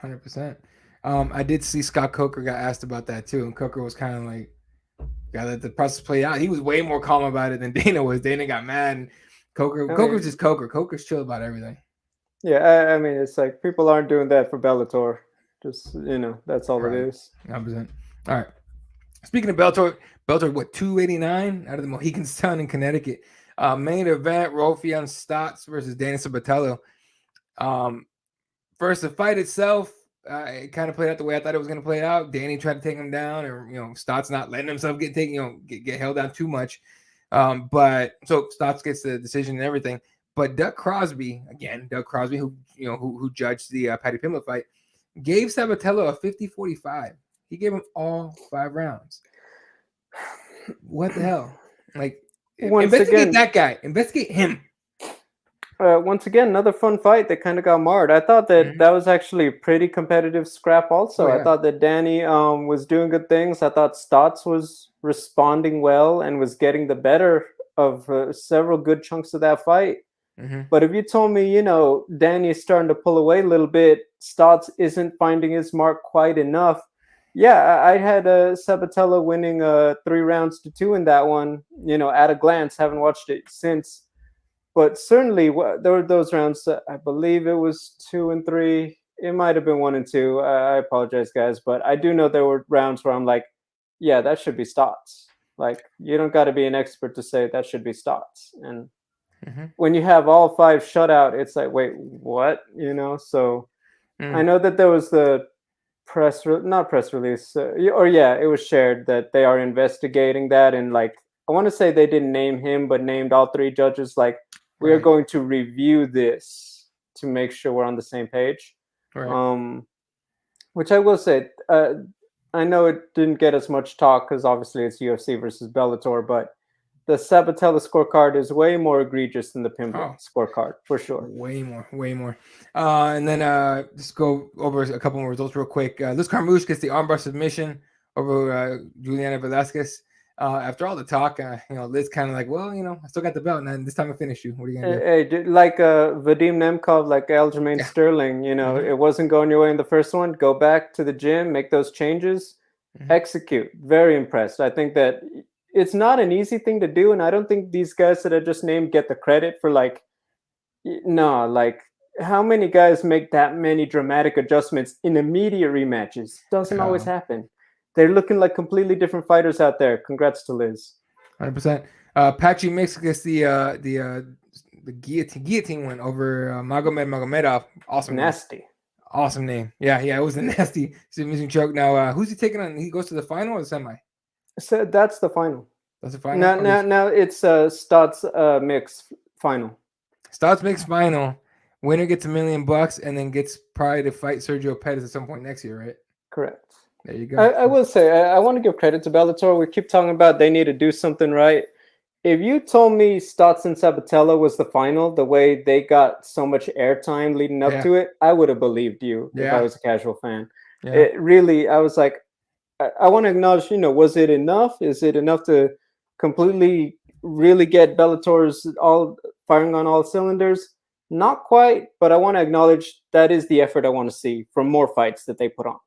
100%. I did see Scott Coker got asked about that too, and Coker was kind of like, "Gotta let the process play out." He was way more calm about it than Dana was. Dana got mad and Coker's just Coker. Coker's chill about everything. Yeah, I mean, it's like people aren't doing that for Bellator. Just that's all it Right. is. 100%. All right. Speaking of Bellator, what 289 out of the Mohegan Sun in Connecticut. Main event: Rolfion Stotts versus Danny Sabatello. First, the fight itself, it kind of played out the way I thought it was going to play out. Danny tried to take him down, or Stotts not letting himself get taken, get held down too much. But so Stotts gets the decision and everything. But Doug Crosby, who judged the Paddy Pimblett fight, gave Sabatello a 50-45. He gave him all 5 rounds. What the hell? Like, investigate that guy. Investigate him. Once again, another fun fight that kind of got marred. I thought that was actually a pretty competitive scrap also. I thought that Danny was doing good things. I thought Stotts was responding well and was getting the better of several good chunks of that fight. But if you told me, Danny is starting to pull away a little bit, Stotts isn't finding his mark quite enough. Yeah, I had Sabatello winning 3 rounds to 2 in that one, at a glance. Haven't watched it since. But certainly, there were those rounds. I believe it was 2 and 3. It might have been 1 and 2. I apologize, guys, but I do know there were rounds where I'm like, yeah, that should be Stotts. Like, you don't got to be an expert to say that should be Stotts. And when you have all 5 shutout, it's like, wait, what? So I know that there was the not press release, it was shared that they are investigating that, and like I want to say they didn't name him, but named all 3 judges. Like, we are going to review this to make sure we're on the same page. Right. Which I will say, I know it didn't get as much talk because obviously it's UFC versus Bellator, but the Sabatello scorecard is way more egregious than the Pimblett scorecard, for sure. Way more. And then just go over a couple more results real quick. Liz Carmouche gets the armbar submission over Juliana Velasquez. After all the talk, Liz kind of like, well, I still got the belt, and then this time I finish you. What are you gonna do? Hey, like Vadim Nemkov, like Aljamain Sterling, it wasn't going your way in the first one. Go back to the gym, make those changes, execute. Very impressed. I think that it's not an easy thing to do, and I don't think these guys that I just named get the credit for how many guys make that many dramatic adjustments in immediate rematches? Doesn't always happen. They're looking like completely different fighters out there. Congrats to Liz. 100%. Patchy Mix gets the guillotine win over Magomedov. Awesome. Nasty. Awesome name. Yeah, it was a nasty submission choke. Now, who's he taking on? He goes to the final or the semi? So that's the final. That's the final. Now it's Stotts mix final. Stotts mix final. Winner gets $1 million and then gets probably to fight Sergio Pettis at some point next year, right? Correct. There you go. I will say I want to give credit to Bellator. We keep talking about they need to do something right. If you told me Stotts and Sabatello was the final, the way they got so much airtime leading up to it, I would have believed you if I was a casual fan. It really, I was like, I want to acknowledge, was it enough? Is it enough to completely really get Bellator's all firing on all cylinders? Not quite, but I want to acknowledge that is the effort I want to see from more fights that they put on.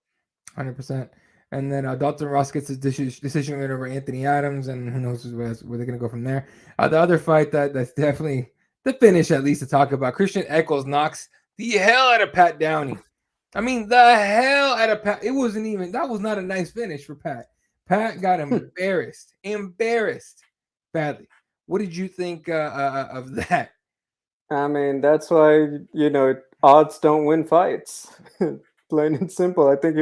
100%. And then Dalton Ross gets his decision win over Anthony Adams, and who knows where they're going to go from there. The other fight that's definitely the finish, at least, to talk about. Christian Eccles knocks the hell out of Pat Downey. I mean, the hell out of Pat. It wasn't even, that was not a nice finish for Pat. Pat got embarrassed badly. What did you think of that? I mean, that's why, odds don't win fights. Plain and simple. I think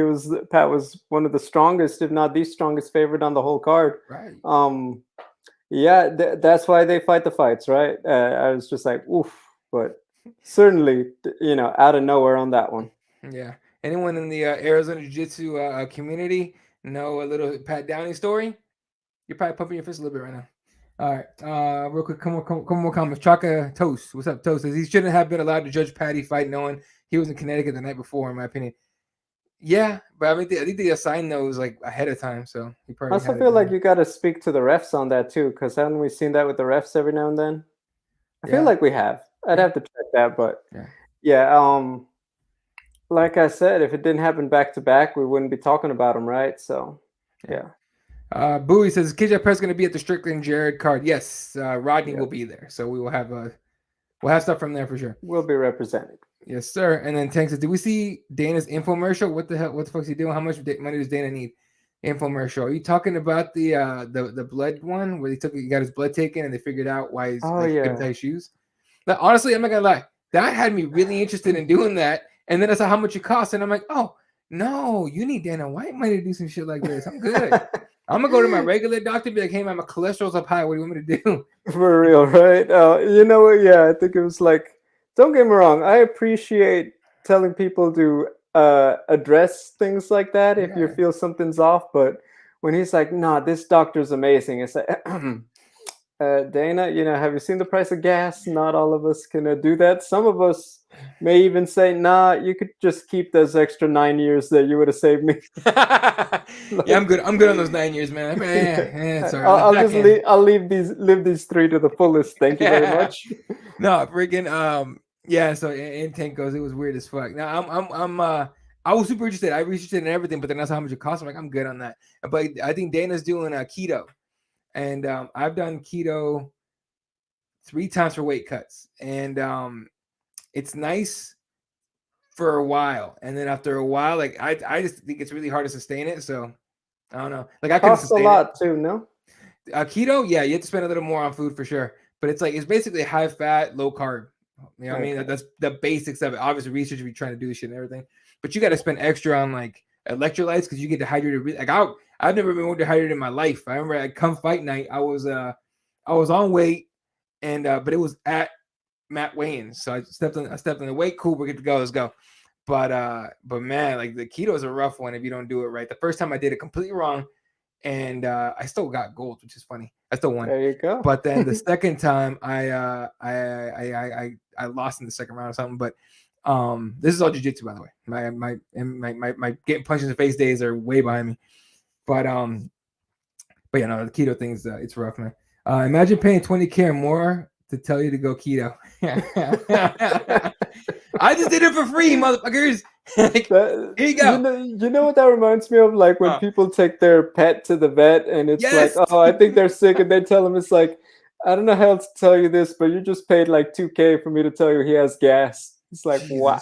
Pat was one of the strongest, if not the strongest favorite on the whole card. Right. That's why they fight the fights, right? I was just like, oof. But certainly, out of nowhere on that one. Yeah. Anyone in the Arizona Jiu-Jitsu community know a little Pat Downey story? You're probably pumping your fist a little bit right now. All right. Real quick, come more comments. Chaka Toast. What's up, Toast? Says he shouldn't have been allowed to judge Paddy fight knowing he was in Connecticut the night before, in my opinion. Yeah, but I think they assigned those like ahead of time, so he probably. I also feel like you got to speak to the refs on that too, because haven't we seen that with the refs every now and then? I feel like we have. I'd have to check that, but like I said, if it didn't happen back to back, we wouldn't be talking about them, right? So, yeah. Bowie says, KJ Press going to be at the Strickland Jared card. Yes, Rodney Yeah, will be there. So we will have we'll have stuff from there for sure. we'll be represented. Yes, sir. And then Tank says, did we see Dana's infomercial? What the hell? What the fuck's he doing? How much money does Dana need? Infomercial. Are you talking about the blood one where he got his blood taken and they figured out why he's Oh like yeah. couldn't tie his shoes? But honestly, I'm not gonna lie. That had me really interested in doing that. And then I saw how much it cost, and I'm like, oh no, you need Dana White money to do some shit like this. I'm good. I'm gonna go to my regular doctor and be like, hey man, my cholesterol's up high. What do you want me to do? For real, right? You know what? Yeah, I think it was like, don't get me wrong. I appreciate telling people to address things like that if you Yeah. feel something's off. But when he's like, nah, this doctor's amazing. It's like, Dana, have you seen the price of gas? Not all of us can do that. Some of us may even say, nah, you could just keep those extra 9 years that you would have saved me. Yeah, I'm good. I'm good on those 9 years, man. It's all right. I'll just live these 3 to the fullest. Thank you very much. No, freaking yeah. So in Tank goes, it was weird as fuck. Now I was super interested. I was interested in everything, but then that's how much it costs. I'm like, I'm good on that. But I think Dana's doing keto, and I've done keto 3 times for weight cuts, and it's nice for a while, and then after a while, like I just think it's really hard to sustain it. So I don't know. Like I couldn't Costs a sustain lot too, no? keto, yeah, you have to spend a little more on food for sure. But it's basically high fat, low carb. You know what I mean? That's the basics of it. Obviously, research if you're trying to do this shit and everything. But you got to spend extra on like electrolytes because you get dehydrated. Like I've never been more dehydrated in my life. I remember at come fight night, I was on weight, and but it was at Matt weigh-ins. So I stepped on the weight. Cool, we're good to go. Let's go. But man, like the keto is a rough one if you don't do it right. The first time I did it completely wrong, and I still got gold, which is funny. I still won. There you go. But then the second time, I lost in the second round or something. But this is all jiu-jitsu, by the way. My getting punched in the face days are way behind me. But yeah, no, the keto thing's it's rough, man. Imagine paying $20K or more to tell you to go keto. I just did it for free, motherfuckers. Like, here you go. You know what that reminds me of? Like when people take their pet to the vet and it's Yes. like, oh, I think they're sick, and they tell them it's like, I don't know how else to tell you this, but you just paid like $2K for me to tell you he has gas. It's like, Jesus. wow.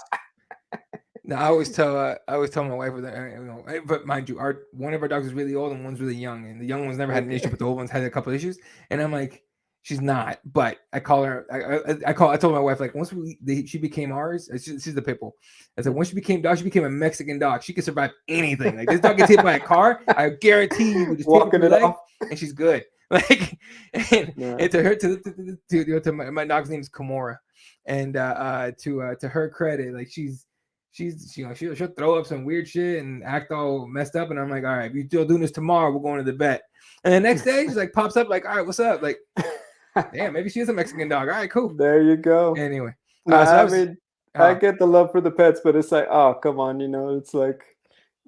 No, I always tell my wife that, but mind you, one of our dogs is really old and one's really young, and the young one's never had an issue, but the old one's had a couple issues, and I'm like, she's not, but I call her, I told my wife, like, once she became ours, she's the pit bull. I said, once she became a Mexican dog, she can survive anything. Like this dog gets hit by a car, I guarantee you, just Walking it off, and she's good. Like, and to her, to my dog's name is Kimura, and to her credit, like she'll throw up some weird shit and act all messed up, and I'm like, all right, if you're still doing this tomorrow, we're going to the vet. And the next day, she's like pops up like, all right, what's up? Like, damn, maybe she is a Mexican dog. All right, cool. There you go. Anyway, I get the love for the pets, but it's like, oh, come on, it's like,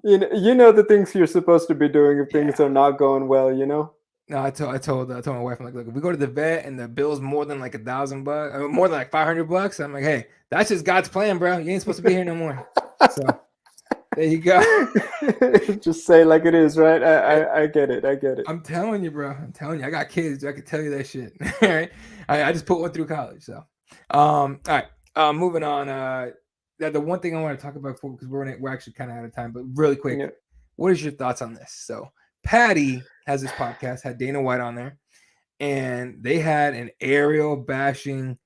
you know the things you're supposed to be doing if things are not going well, No, I told my wife, I'm like, look, if we go to the vet and the bill's more than like $1,000, more than like $500, I'm like, hey, that's just God's plan, bro. You ain't supposed to be here no more. So there you go. Just say like it is, right? I get it. I'm telling you, bro. I'm telling you, I got kids. I can tell you that shit. All right. I just put one through college. So, all right. Moving on. The one thing I want to talk about because we're actually kind of out of time, but really quick, what is your thoughts on this? So, Paddy has this podcast, had Dana White on there, and they had an Ariel bashing.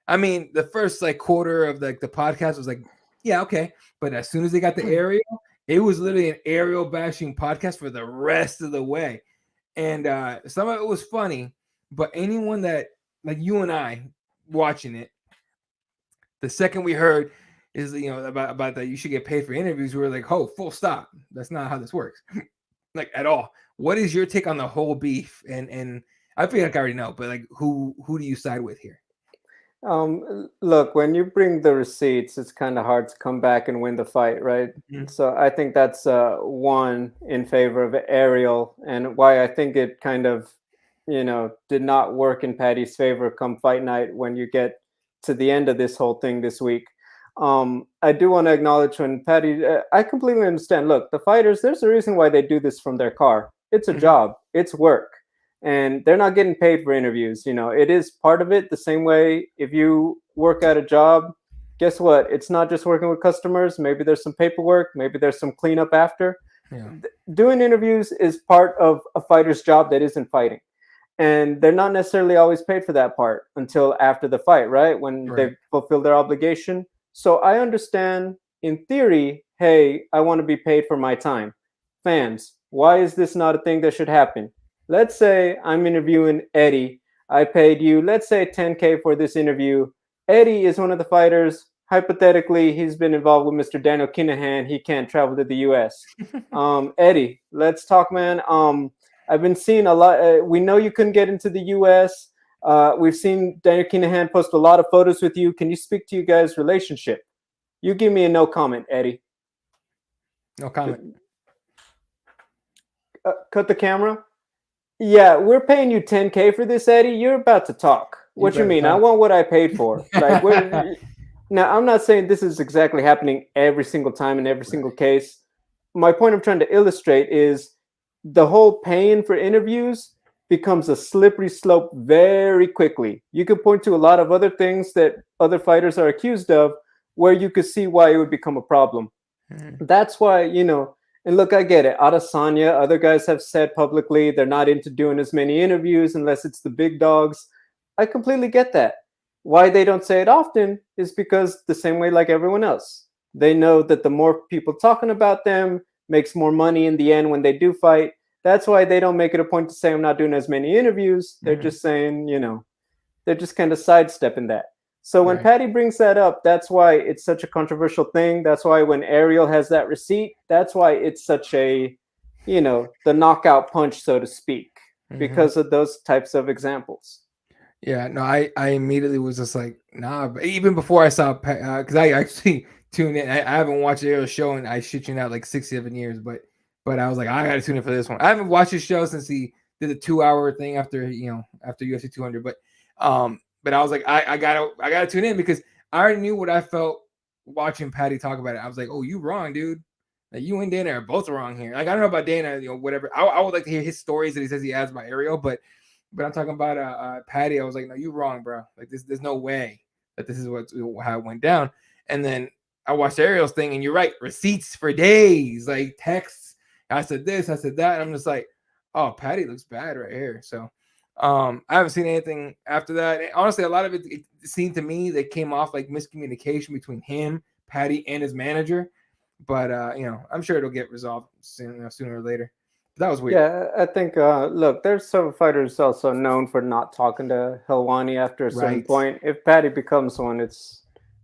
I mean, the first like quarter of like the podcast was like, yeah, okay, but as soon as they got the Ariel, it was literally an Ariel bashing podcast for the rest of the way, and some of it was funny, but anyone that like you and I watching it, the second we heard is about that you should get paid for interviews, we were like, oh, full stop. That's not how this works. Like at all. What is your take on the whole beef? And I feel like I already know, but like who do you side with here? Look, when you bring the receipts, it's kind of hard to come back and win the fight, right? Mm-hmm. So I think that's one in favor of Ariel, and why I think it kind of did not work in Paddy's favor come fight night when you get to the end of this whole thing this week. I do want to acknowledge when Paddy, I completely understand. Look, the fighters, there's a reason why they do this from their car. It's a job. It's work. And they're not getting paid for interviews. It is part of it. The same way if you work at a job, guess what? It's not just working with customers. Maybe there's some paperwork. Maybe there's some cleanup after. Yeah. Doing interviews is part of a fighter's job that isn't fighting. And they're not necessarily always paid for that part until after the fight, right? When they fulfill their obligation. So I understand in theory, hey, I want to be paid for my time. Fans, why is this not a thing that should happen? Let's say I'm interviewing Eddie. I paid you, let's say, $10K for this interview. Eddie is one of the fighters. Hypothetically, he's been involved with Mr. Daniel Kinahan. He can't travel to the US. Eddie, let's talk, man. I've been seeing a lot. We know you couldn't get into the US. We've seen Daniel Kinahan post a lot of photos with you. Can you speak to you guys' relationship? You give me a no comment, Eddie. No comment. Cut the camera. Yeah, we're paying you $10K for this, Eddie. You're about to talk. What you mean? I want what I paid for. Like, now, I'm not saying this is exactly happening every single time in every single case. My point I'm trying to illustrate is the whole paying for interviews becomes a slippery slope very quickly. You could point to a lot of other things that other fighters are accused of where you could see why it would become a problem. That's why, and look, I get it. Adesanya, other guys have said publicly they're not into doing as many interviews unless it's the big dogs. I completely get that. Why they don't say it often is because the same way like everyone else. They know that the more people talking about them makes more money in the end when they do fight. That's why they don't make it a point to say I'm not doing as many interviews. They're just saying, they're just kind of sidestepping that. So when Paddy brings that up, that's why it's such a controversial thing. That's why when Ariel has that receipt, that's why it's such a, the knockout punch, so to speak, because of those types of examples. Yeah, no, I immediately was just like, nah. But even before I saw, because I actually tuned in. I haven't watched Ariel's show, and I shit you not like 6-7 years. But I was like, I gotta tune in for this one. I haven't watched his show since he did the 2-hour thing after UFC 200. But I was like, I gotta tune in because I already knew what I felt watching Paddy talk about it. I was like, oh, you wrong, dude. Like, you and Dana are both wrong here. Like, I don't know about Dana, whatever. I would like to hear his stories that he says he has about Ariel, but I'm talking about Paddy. I was like, no, you wrong, bro. Like, there's no way that this is how it went down. And then I watched Ariel's thing, and you're right, receipts for days, like texts. I said this, I said that. And I'm just like, oh, Paddy looks bad right here. So I haven't seen anything after that. And honestly, a lot of it seemed to me that came off like miscommunication between him, Paddy, and his manager. But I'm sure it'll get resolved sooner or later. That was weird. Yeah, I think, look, there's some fighters also known for not talking to Helwani after a certain point. If Paddy becomes one,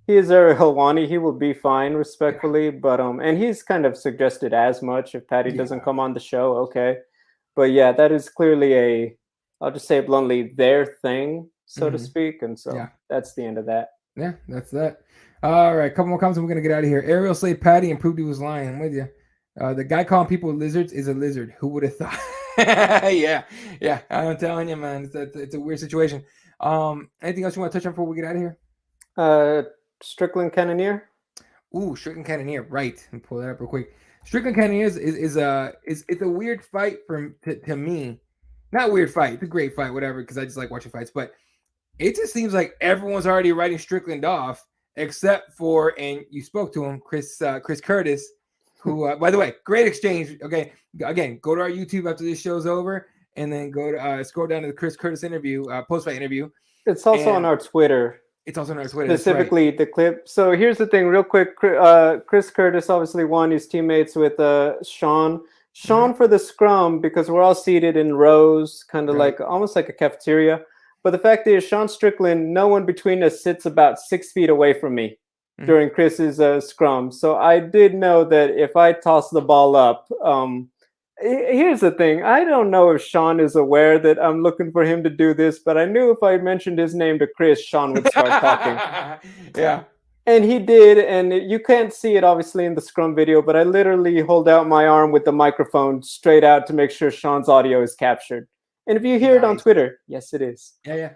he is Ariel Helwani. He will be fine, respectfully. But and he's kind of suggested as much. If Paddy doesn't come on the show, okay. But yeah, that is clearly I'll just say it bluntly, their thing, so to speak. And so that's the end of that. Yeah, that's that. All right, couple more comments and we're going to get out of here. Ariel slayed Paddy and proved he was lying. I'm with you. The guy calling people lizards is a lizard. Who would have thought? yeah. I'm telling you, man. It's a weird situation. Anything else you want to touch on before we get out of here? Strickland Cannonier. Ooh, Strickland Cannonier. Right. Let me pull that up real quick. Strickland Cannonier is a weird fight to me. Not weird fight. It's a great fight, whatever, because I just like watching fights. But it just seems like everyone's already writing Strickland off, except for, and you spoke to him, Chris Curtis, who, by the way, great exchange. Okay, again, go to our YouTube after this show's over, and then go to scroll down to the Chris Curtis interview, post-fight interview. It's also on our Twitter. It's also on our Twitter. Specifically, the clip. So here's the thing, real quick. Chris Curtis obviously won his teammates with Sean. Sean for the scrum, because we're all seated in rows, kind of like almost like a cafeteria. But the fact is, Sean Strickland, no one between us sits about 6 feet away from me during Chris's scrum. So I did know that if I toss the ball up, here's the thing. I don't know if Sean is aware that I'm looking for him to do this, but I knew if I mentioned his name to Chris, Sean would start talking. Yeah. And he did, and you can't see it obviously in the scrum video, but I literally hold out my arm with the microphone straight out to make sure Sean's audio is captured. And if you hear it on Twitter, yes, it is. Yeah.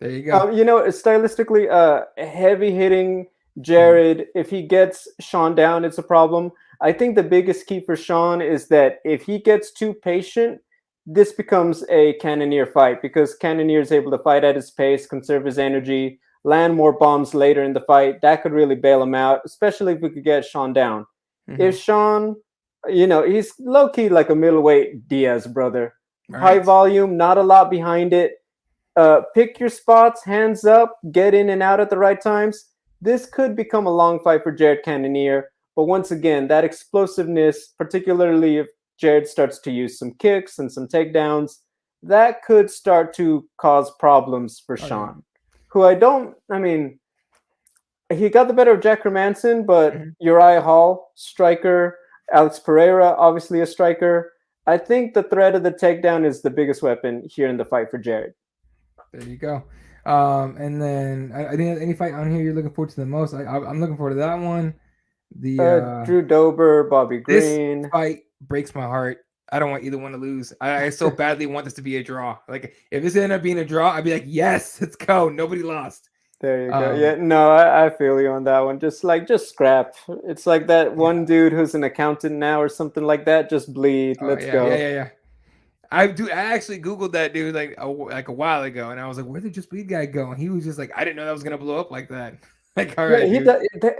There you go. Stylistically, heavy hitting Jared. If he gets Sean down, it's a problem. I think the biggest key for Sean is that if he gets too patient, this becomes a Cannoneer fight because Cannoneer is able to fight at his pace, conserve his energy, land more bombs later in the fight. That could really bail him out, especially if we could get Sean down. If Sean, he's low key like a middleweight Diaz brother. High Right. volume, not a lot behind it. Pick your spots, hands up, get in and out at the right times. This could become a long fight for Jared Cannonier. But once again, that explosiveness, particularly if Jared starts to use some kicks and some takedowns, that could start to cause problems for Sean. Who he got the better of Jack Hermanson, but Uriah Hall, striker, Alex Pereira, obviously a striker. I think the threat of the takedown is the biggest weapon here in the fight for Jared. There you go. And then I think any fight on here you're looking forward to the most. I'm looking forward to that one. The Drew Dober, Bobby Green. This fight breaks my heart. I don't want either one to lose. I so badly want this to be a draw. Like if this ended up being a draw, I'd be like, yes, let's go. Nobody lost. There you go. Yeah, no, I feel you on that one. Just scrap. It's like that one dude who's an accountant now or something like that. Just bleed. Let's go. Yeah. I actually Googled that dude like a while ago, and I was like, where did Just Bleed guy go? And he was just like, I didn't know that was gonna blow up like that. Like, all right,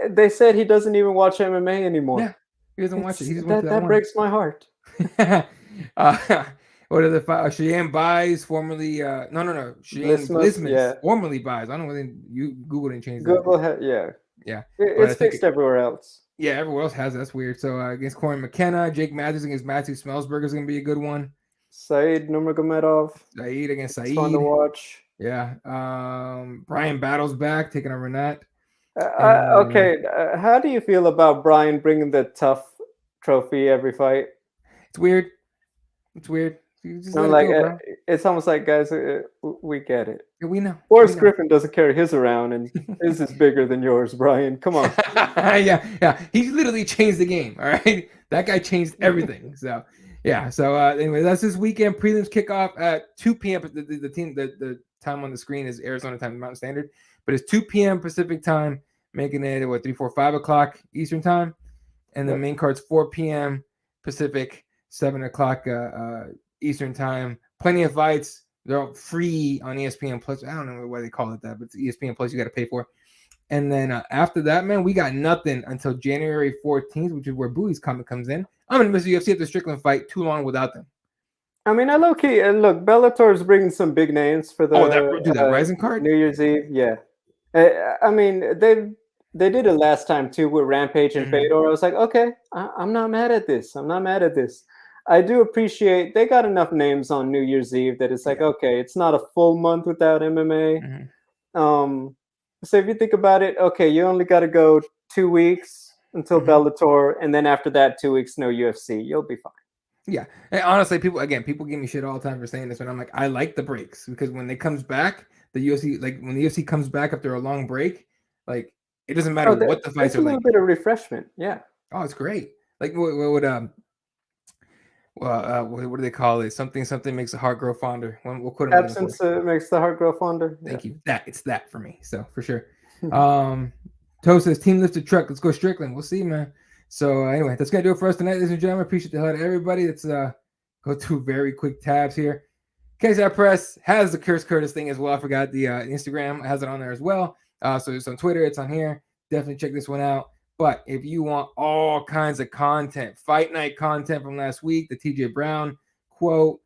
they said he doesn't even watch MMA anymore. Yeah, he doesn't watch it. He just that breaks my heart. What are the Cheyenne Buys, formerly no Cheyenne Blismus, formerly Buys. I don't know whether you Google and change Google that. Yeah. It's fixed everywhere else. Yeah, everywhere else has it. That's weird. So against Corey McKenna, Jake Matthews against Matthew Smellsberger is gonna be a good one. Said Nurmagomedov. Said against Said. It's fun to watch. Yeah. Brian Battle's back, taking on Renat. How do you feel about Brian bringing the tough trophy every fight? It's weird. It's almost like, guys, we get it. Yeah, we know. Boris Griffin doesn't carry his around, and his is bigger than yours, Brian. Come on. yeah. He literally changed the game. All right, that guy changed everything. So. Yeah. So anyway, that's this weekend. Prelims kickoff at 2 p.m. The time on the screen is Arizona time, Mountain Standard, but it's 2 p.m. Pacific time, making it 3, 4, 5 o'clock Eastern time, and the main card's 4 p.m. Pacific, 7 o'clock Eastern time. Plenty of fights. They're all free on ESPN Plus. I don't know why they call it that, but it's ESPN Plus. You got to pay for. And then after that, man, we got nothing until January 14th, which is where Bowie's Comic comes in. I'm going to miss the UFC at the Strickland fight too long without them. I mean, I low-key, look, Bellator is bringing some big names for the that Rising card? New Year's Eve, yeah. I mean, they did it last time, too, with Rampage and Fedor. I was like, okay, I'm not mad at this. I do appreciate they got enough names on New Year's Eve that it's like, okay, it's not a full month without MMA. So if you think about it, okay, you only got to go 2 weeks until Bellator, and then after that, 2 weeks, no UFC. You'll be fine. Yeah, and honestly, people give me shit all the time for saying this, but I'm like, I like the breaks because when it comes back, the UFC, like when the UFC comes back after a long break, like it doesn't matter what the fights are like. A little bit of refreshment, yeah. Oh, it's great. Like what do they call it? Something makes the heart grow fonder. We'll quote absence makes the heart grow fonder. Thank you. It's that for me. So for sure. Toe says team lifted truck. Let's go Strickland. We'll see, man. So anyway, that's gonna do it for us tonight, ladies and gentlemen. Appreciate the hell out of everybody. Let's go through very quick tabs here. Cageside Press has the Curse Curtis thing as well. I forgot the Instagram has it on there as well. So it's on Twitter. It's on here. Definitely check this one out. But if you want all kinds of content, fight night content from last week, the TJ Brown quote,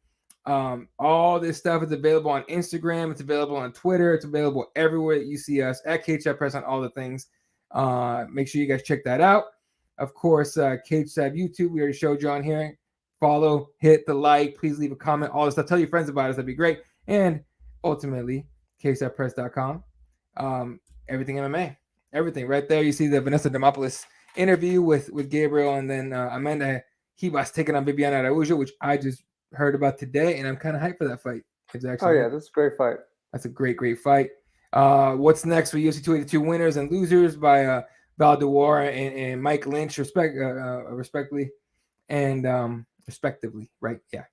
all this stuff is available on Instagram. It's available on Twitter. It's available everywhere that you see us at Cageside Press on all the things. Make sure you guys check that out. Of course, Cageside YouTube, we already showed you on here. Follow, hit the like, please leave a comment, all this stuff. Tell your friends about us. That'd be great. And ultimately, CagesidePress.com. Everything MMA. Everything right there. You see the Vanessa Demopoulos interview with Gabriel, and then Amanda Hibas taking on Viviana Araújo, which I just heard about today, and I'm kind of hyped for that fight. It's actually that's a great fight. That's a great fight. What's next for UFC 282 winners and losers by Val Dewar and Mike Lynch, respectively, and respectively, right? Yeah.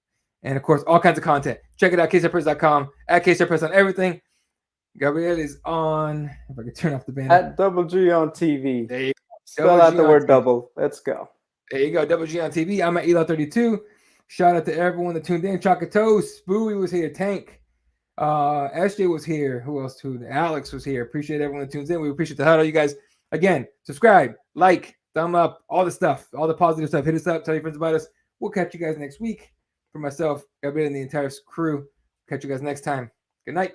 And of course, all kinds of content. Check it out, CagesidePress.com, at CagesidePress on everything. Gabriel is on, if I could turn off the banner. At Double G on TV. There you go. Spell out the word double. Let's go. There you go. Double G on TV. I'm at Eli32. Shout out to everyone that tuned in. Chocolate Toast. Spooey was here. Tank. SJ was here. Who else tuned in? Alex was here. Appreciate everyone that tunes in. We appreciate the huddle. You guys, again, subscribe, like, thumb up, all the stuff, all the positive stuff. Hit us up. Tell your friends about us. We'll catch you guys next week. For myself, Gabriel, and the entire crew. Catch you guys next time. Good night.